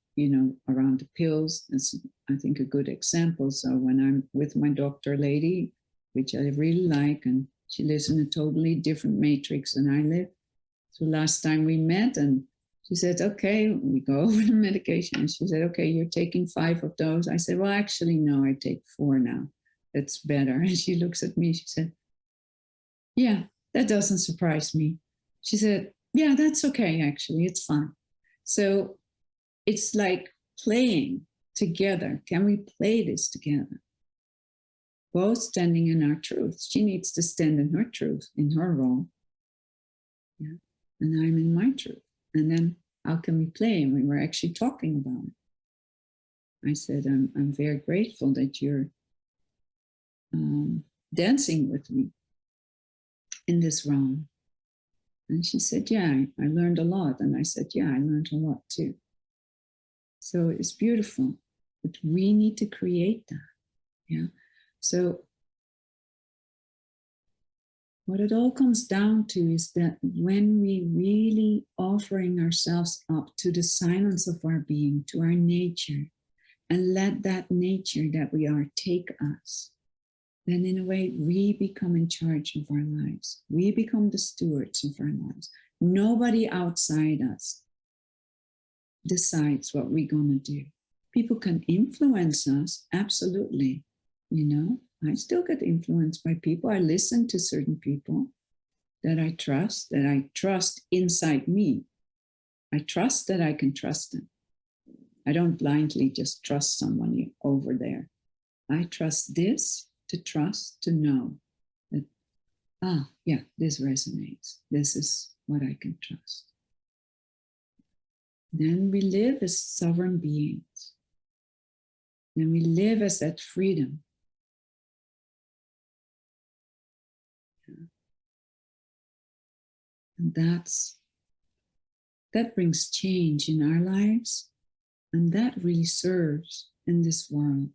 around the pills, that's, I think, a good example. So when I'm with my doctor lady, which I really like, and she lives in a totally different matrix than I live. So last time we met, and she said, okay, we go over the medication. And she said, okay, you're taking 5 of those. I said, well, actually, no, I take 4 now. That's better. And she looks at me, she said, yeah, that doesn't surprise me. She said, yeah, that's okay, actually, it's fine. So it's like playing together. Can we play this together? Both standing in our truth. She needs to stand in her truth, in her role. Yeah. And I'm in my truth. And then how can we play? And we were actually talking about it. I said, I'm very grateful that you're dancing with me in this realm. And she said, yeah, I learned a lot. And I said, yeah, I learned a lot too. So it's beautiful, but we need to create that. Yeah. So what it all comes down to is that when we really offering ourselves up to the silence of our being, to our nature, and let that nature that we are take us, then in a way, we become in charge of our lives. We become the stewards of our lives. Nobody outside us decides what we're going to do. People can influence us, absolutely. I still get influenced by people. I listen to certain people that I trust inside me. I trust that I can trust them. I don't blindly just trust someone over there. I trust this to know that, yeah, this resonates. This is what I can trust. Then we live as sovereign beings. Then we live as that freedom. And that brings change in our lives, and that really serves in this world.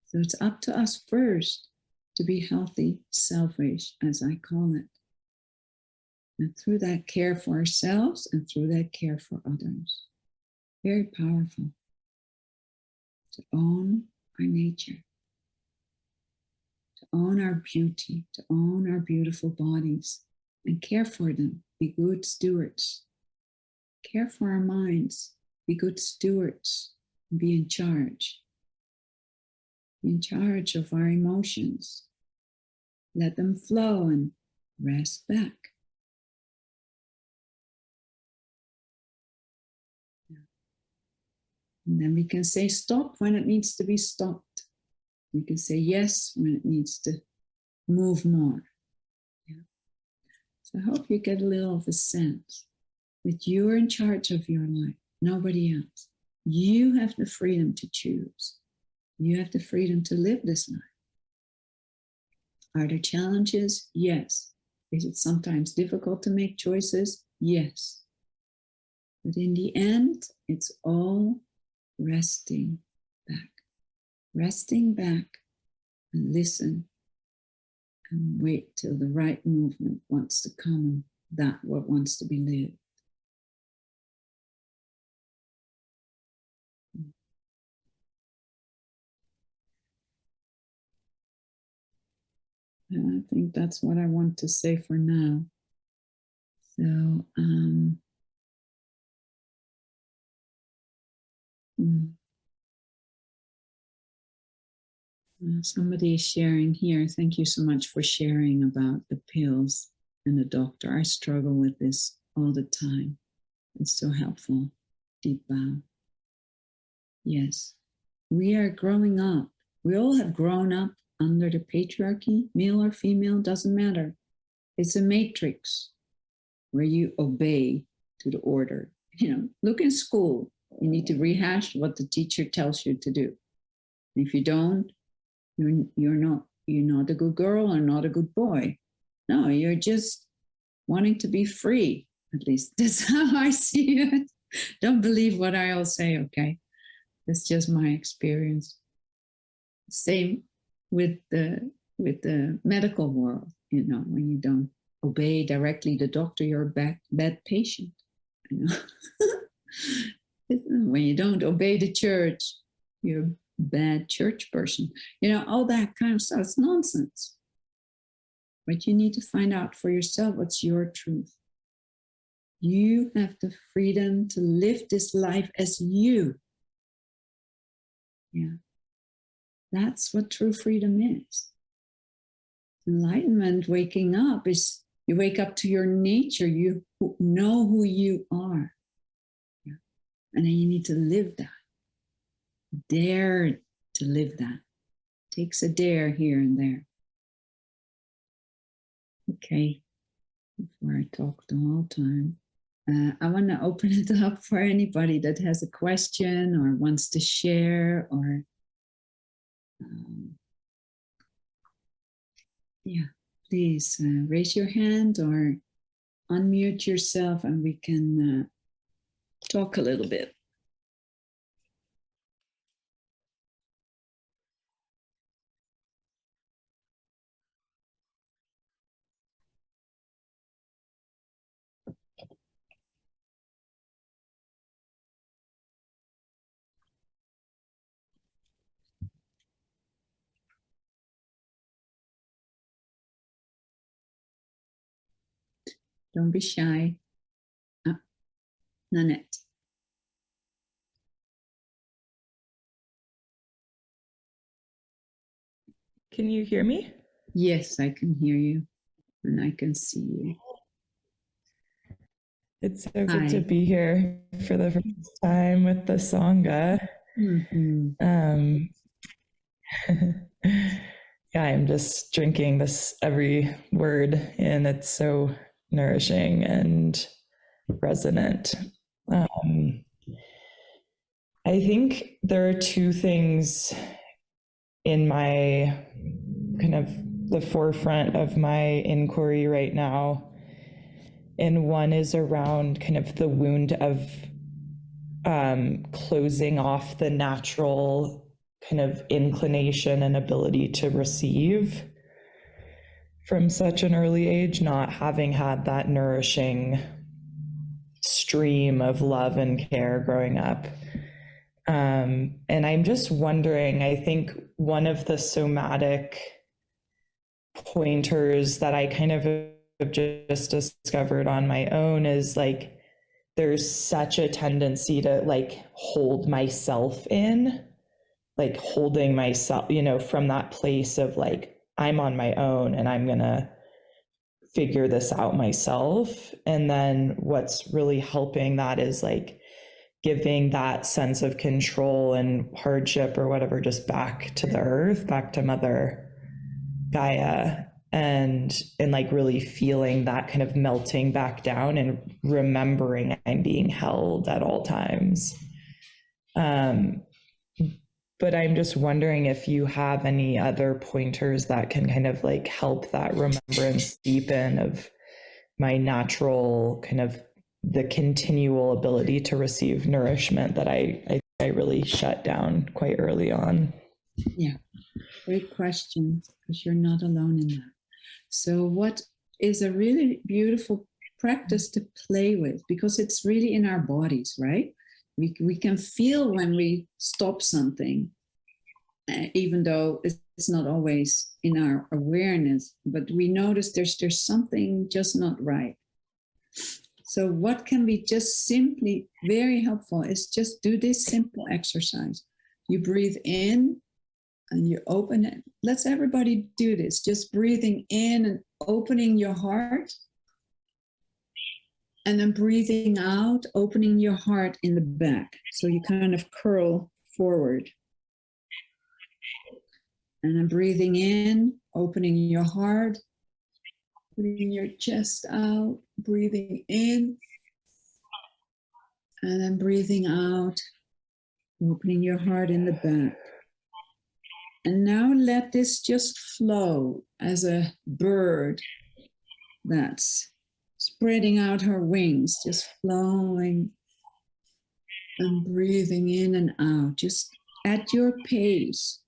So it's up to us first to be healthy, selfish, as I call it. And through that, care for ourselves, and through that, care for others. Very powerful. To own our nature, to own our beauty, to own our beautiful bodies, and care for them. Be good stewards. Care for our minds. Be good stewards. Be in charge. Be in charge of our emotions. Let them flow and rest back. And then we can say stop when it needs to be stopped. We can say yes when it needs to move more. Yeah. So I hope you get a little of a sense that you're in charge of your life, nobody else. You have the freedom to choose. You have the freedom to live this life. Are there challenges? Yes. Is it sometimes difficult to make choices? Yes. But in the end, it's all resting back. Resting back and listen and wait till the right movement wants to come and that what wants to be lived. And I think that's what I want to say for now. So, somebody is sharing here. Thank you so much for sharing about the pills and the doctor. I struggle with this all the time. It's so helpful. Deep bow. Yes, we are growing up. We all have grown up under the patriarchy, male or female, doesn't matter. It's a matrix where you obey to the order. Look in school. You need to rehash what the teacher tells you to do. And if you don't, you're not a good girl or not a good boy. No, you're just wanting to be free. At least that's how I see it. Don't believe what I'll say, okay? It's just my experience. Same with the medical world. When you don't obey directly the doctor, you're a bad patient. When you don't obey the church, you're a bad church person. All that kind of stuff. It's nonsense. But you need to find out for yourself what's your truth. You have the freedom to live this life as you. Yeah. That's what true freedom is. Enlightenment, waking up, is you wake up to your nature. You know who you are. Yeah. And then you need to live that. Dare to live that. Takes a dare here and there. Okay. Before I talk the whole time. I want to open it up for anybody that has a question or wants to share or please raise your hand or unmute yourself and we can talk a little bit. Don't be shy. Nanette. Can you hear me? Yes, I can hear you and I can see you. It's so good to be here for the first time with the Sangha. Mm-hmm. Yeah, I'm just drinking this every word and it's so nourishing and resonant. I think there are two things in my kind of the forefront of my inquiry right now. And one is around kind of the wound of closing off the natural kind of inclination and ability to receive from such an early age, not having had that nourishing stream of love and care growing up. And I'm just wondering, I think one of the somatic pointers that I kind of have just discovered on my own is like, there's such a tendency to like hold myself in, like holding myself, from that place of like, I'm on my own and I'm gonna figure this out myself. And then what's really helping that is like giving that sense of control and hardship or whatever just back to the earth, back to Mother Gaia. and like really feeling that kind of melting back down and remembering I'm being held at all times. But I'm just wondering if you have any other pointers that can kind of like help that remembrance deepen of my natural kind of the continual ability to receive nourishment that I really shut down quite early on. Yeah, great question, because you're not alone in that. So what is a really beautiful practice to play with, because it's really in our bodies, right? We can feel when we stop something, even though it's not always in our awareness, but we notice there's something just not right. So what can be just simply very helpful is just do this simple exercise. You breathe in and you open it. Let's everybody do this. Just breathing in and opening your heart. And then breathing out, opening your heart in the back. So you kind of curl forward. And then breathing in, opening your heart, putting your chest out, breathing in. And then breathing out, opening your heart in the back. And now let this just flow as a bird that's spreading out her wings, just flowing and breathing in and out, just at your pace.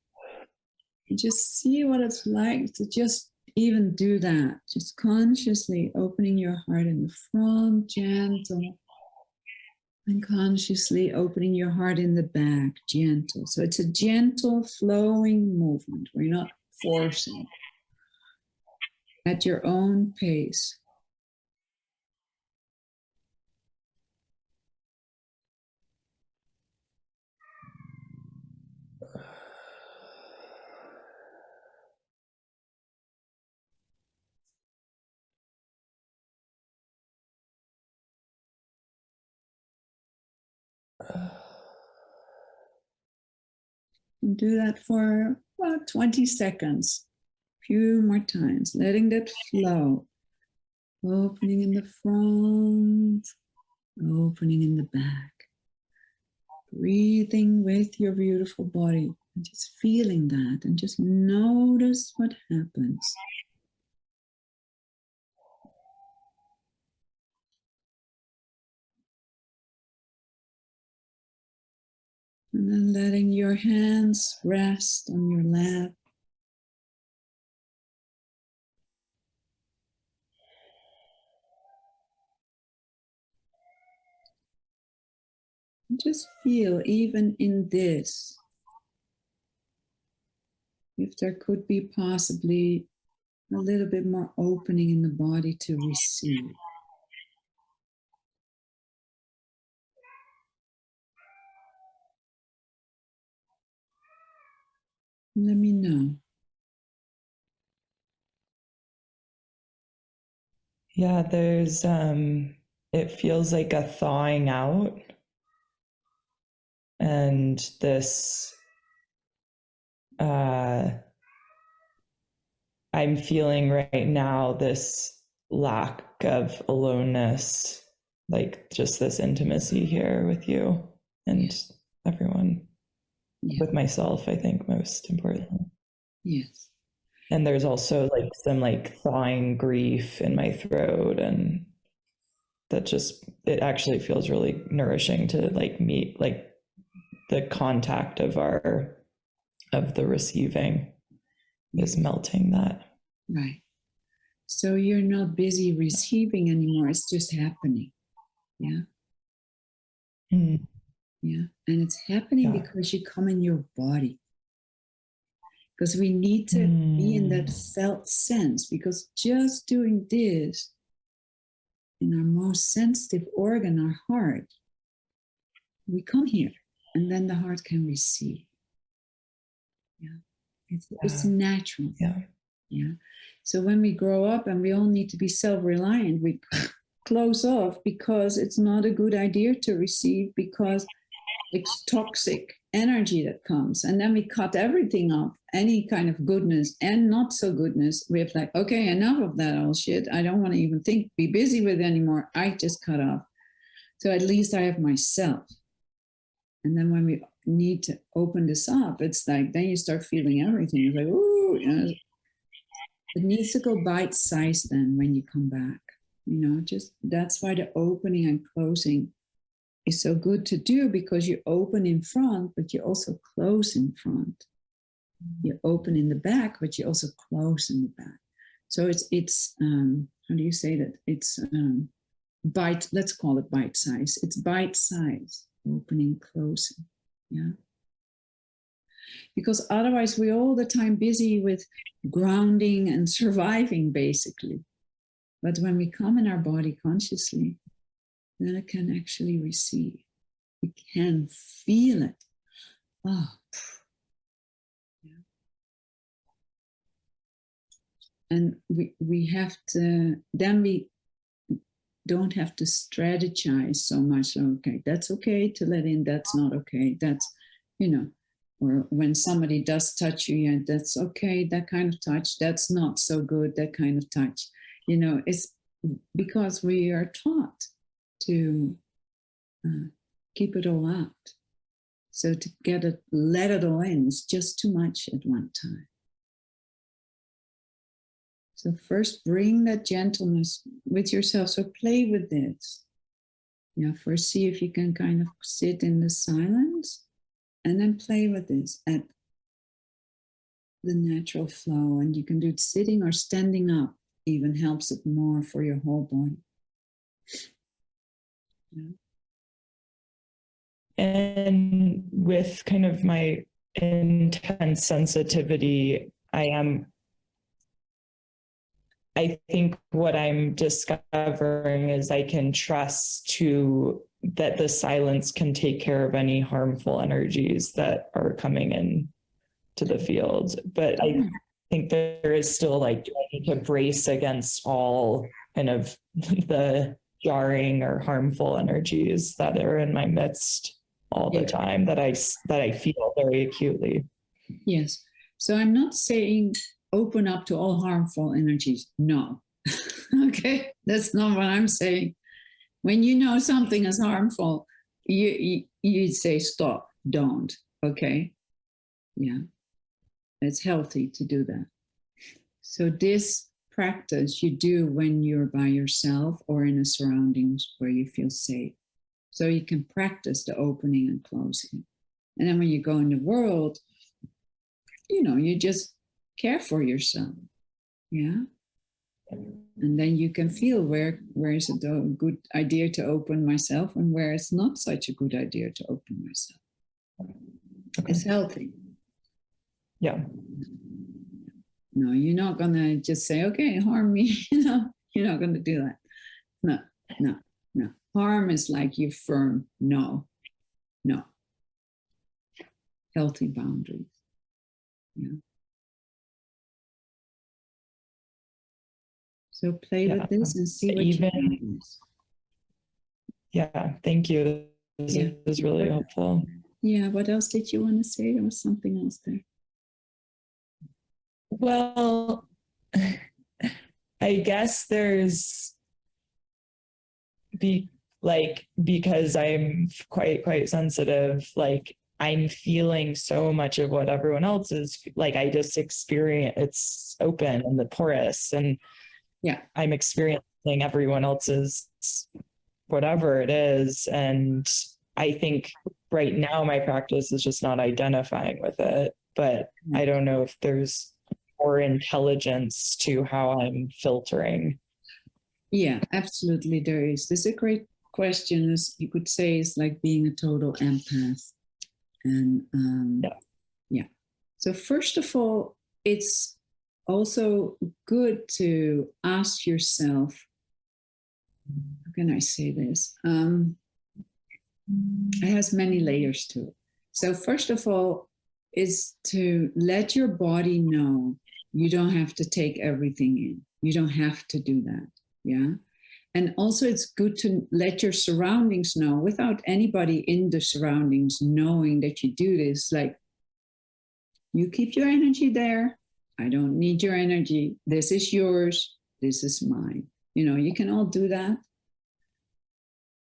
And just see what it's like to just even do that. Just consciously opening your heart in the front, gentle, and consciously opening your heart in the back, gentle. So it's a gentle flowing movement. We're not forcing. At your own pace. And do that for about 20 seconds. A few more times, letting that flow. Opening in the front, opening in the back. Breathing with your beautiful body and just feeling that and just notice what happens. And then letting your hands rest on your lap. And just feel, even in this, if there could be possibly a little bit more opening in the body to receive. Let me know. Yeah, there's it feels like a thawing out, and this I'm feeling right now this lack of aloneness, like just this intimacy here with you and everyone, with myself, I think most importantly. Yes. And there's also like some like thawing grief in my throat, and that just, it actually feels really nourishing to like meet like the contact of the receiving is melting that. Right. So you're not busy receiving anymore. It's just happening. Yeah. Mm. Yeah. And it's happening because you come in your body. Because we need to be in that felt sense, because just doing this in our most sensitive organ, our heart, we come here and then the heart can receive. Yeah. It's natural. Yeah. Yeah. So when we grow up and we all need to be self-reliant, we close off because it's not a good idea to receive, because it's toxic energy that comes, and then we cut everything off any kind of goodness and not so goodness, we have like, okay, enough of that old shit. I don't want to even be busy with it anymore. I just cut off. So at least I have myself. And then when we need to open this up, it's like, then you start feeling everything. It's like, ooh, it needs to go bite-sized then when you come back. Just that's why the opening and closing is so good to do, because you open in front, but you also close in front. You open in the back, but you also close in the back. So it's how do you say that? It's let's call it bite size. It's bite size, opening, closing. Yeah. Because otherwise we're all the time busy with grounding and surviving, basically. But when we come in our body consciously, then it can actually receive. We can feel it. Oh. Yeah. And we have to, then we don't have to strategize so much. Okay, that's okay to let in, that's not okay. That's, or when somebody does touch you, yeah, that's okay, that kind of touch, that's not so good, that kind of touch. It's because we are taught to keep it all out. So to let it all in is just too much at one time. So first bring that gentleness with yourself. So play with this. First see if you can kind of sit in the silence and then play with this at the natural flow. And you can do it sitting or standing up, even helps it more for your whole body. Yeah. And with kind of my intense sensitivity, I think what I'm discovering is I can trust that the silence can take care of any harmful energies that are coming in to the field. But I think there is still I need to brace against all kind of the jarring or harmful energies that are in my midst all the time that I feel very acutely. Yes. So I'm not saying open up to all harmful energies. No. Okay. That's not what I'm saying. When you know something is harmful, you say stop, don't. Okay. Yeah. It's healthy to do that. So this practice you do when you're by yourself or in a surroundings where you feel safe. So you can practice the opening and closing. And then when you go in the world, you just care for yourself. Yeah. And then you can feel where is it a good idea to open myself and where it's not such a good idea to open myself. Okay. It's healthy. Yeah. No, you're not going to just say, okay, harm me. You're not going to do that. No. Harm is like you firm. No. Healthy boundaries. Yeah. So play with this and see what you can. Yeah, thank you. This is really helpful. Yeah, what else did you want to say? There was something else there. Well, I guess there's because I'm quite sensitive, I'm feeling so much of what everyone else is I just experience. It's open and the porous, and I'm experiencing everyone else's whatever it is. And I think right now my practice is just not identifying with it, but I don't know if there's more intelligence to how I'm filtering. Yeah, absolutely. There is. This is a great question. As you could say, it's like being a total empath. And so first of all, it's also good to ask yourself, how can I say this? It has many layers to it. So first of all, is to let your body know you don't have to take everything in. You don't have to do that. Yeah. And also it's good to let your surroundings know without anybody in the surroundings knowing that you do this. You keep your energy there. I don't need your energy. This is yours. This is mine. You know, you can all do that.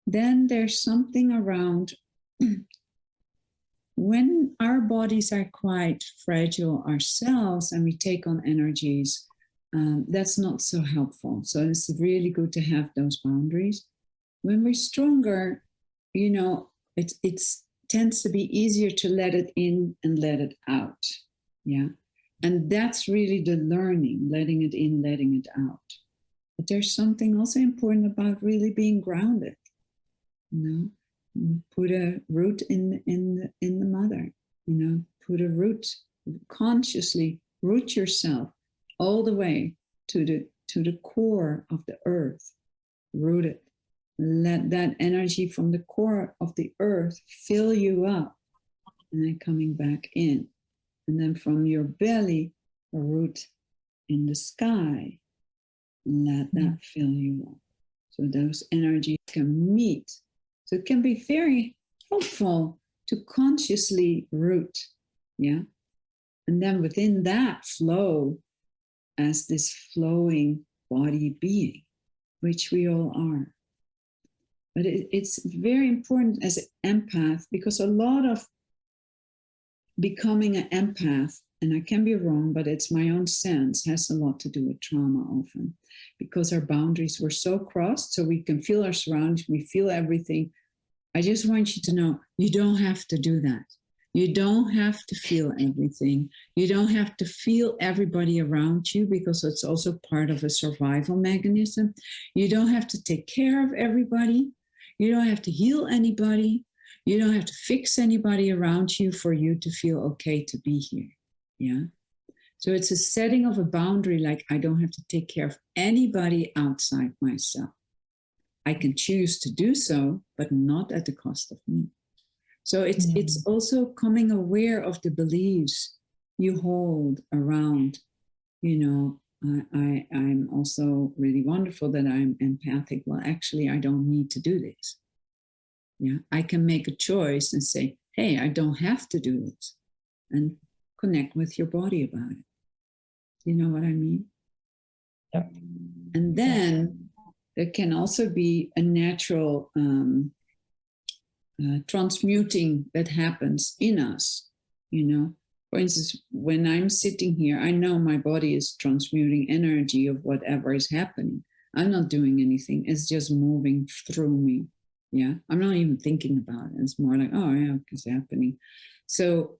Then there's something around when our bodies are quite fragile ourselves and we take on energies, that's not so helpful. So it's really good to have those boundaries. When we're stronger, you know, it tends to be easier to let it in and let it out. Yeah. And that's really the learning, letting it in, letting it out. But there's something also important about really being grounded. You know, put a root in the mother. You know, put a root, consciously root yourself all the way to the core of the earth. Root it. Let that energy from the core of the earth fill you up, and then coming back in. And then from your belly, a root in the sky. Let that fill you up. So those energies can meet. So it can be very helpful to consciously root. Yeah. And then within that flow as this flowing body being, which we all are. But it's very important as an empath, because a lot of becoming an empath, and I can be wrong, but it's my own sense, has a lot to do with trauma often, because our boundaries were so crossed, so we can feel our surroundings, we feel everything. I just want you to know, you don't have to do that. You don't have to feel everything. You don't have to feel everybody around you, because it's also part of a survival mechanism. You don't have to take care of everybody. You don't have to heal anybody. You don't have to fix anybody around you for you to feel okay to be here. Yeah. So it's a setting of a boundary, like I don't have to take care of anybody outside myself. I can choose to do so, but not at the cost of me. So it's also coming aware of the beliefs you hold around, you know, I'm also really wonderful that I'm empathic. Well, actually, I don't need to do this. Yeah, I can make a choice and say, hey, I don't have to do this, and connect with your body about it. You know what I mean? Yep. And then there can also be a natural transmuting that happens in us, you know. For instance, when I'm sitting here, I know my body is transmuting energy of whatever is happening. I'm not doing anything. It's just moving through me. Yeah. I'm not even thinking about it. It's more like, oh, yeah, it's happening. So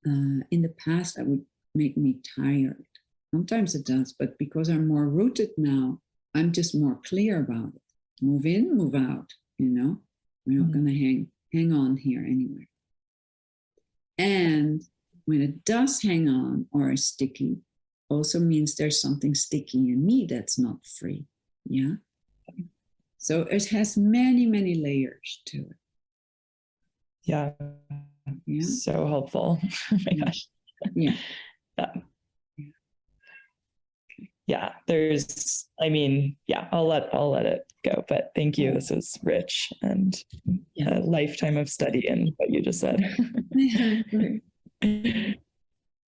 in the past, that would make me tired. Sometimes it does, but because I'm more rooted now, I'm just more clear about it. Move in, move out, you know. We're not going to hang on here anywhere. And when it does hang on or is sticky, also means there's something sticky in me that's not free. Yeah. So it has many, many layers to it. Yeah. Yeah. So helpful. Oh my gosh. Yeah. Yeah. There's, I mean, yeah, I'll let it go, but thank you. This was rich and a lifetime of study in what you just said.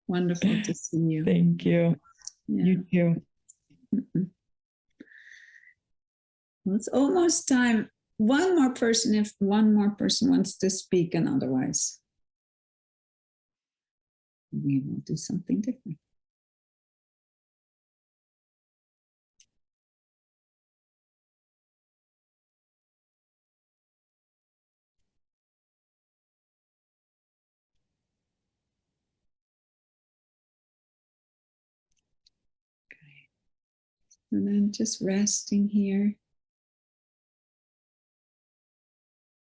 Wonderful to see you. Thank you. Yeah. You too. Well, it's almost time. One more person, if one more person wants to speak, and otherwise we will do something different. Okay. And then just resting here,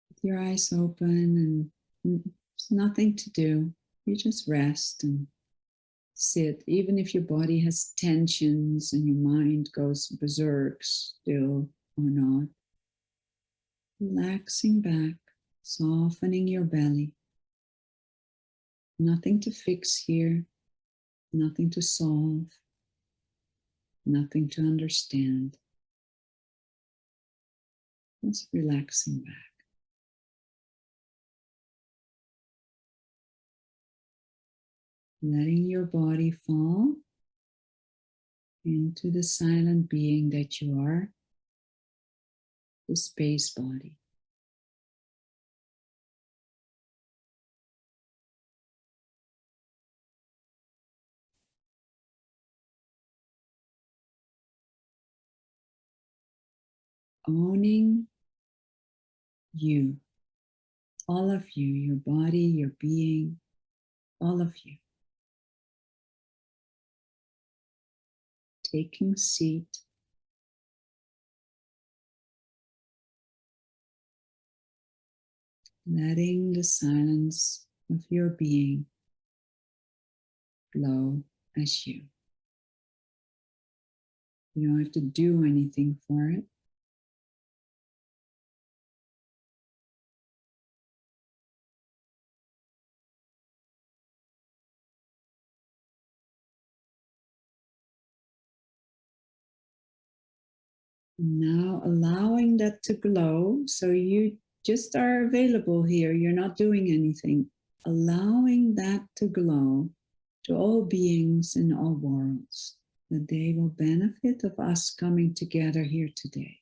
with your eyes open, and there's nothing to do. You just rest and sit, even if your body has tensions and your mind goes berserk still or not. Relaxing back, softening your belly. Nothing to fix here, nothing to solve, nothing to understand. Just relaxing back. letting your body fall into the silent being that you are, the space body. Owning you, all of you, your body, your being, all of you. Taking seat, letting the silence of your being flow as you. You don't have to do anything for it. Now allowing that to glow, so you just are available here, you're not doing anything. Allowing that to glow to all beings in all worlds, that they will benefit of us coming together here today.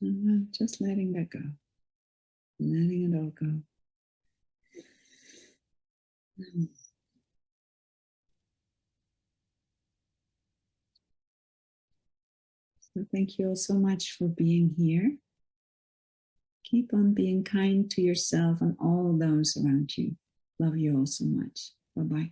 And just letting that go, letting it all go. So thank you all so much for being here. Keep on being kind to yourself and all those around you. Love you all so much. Bye-bye.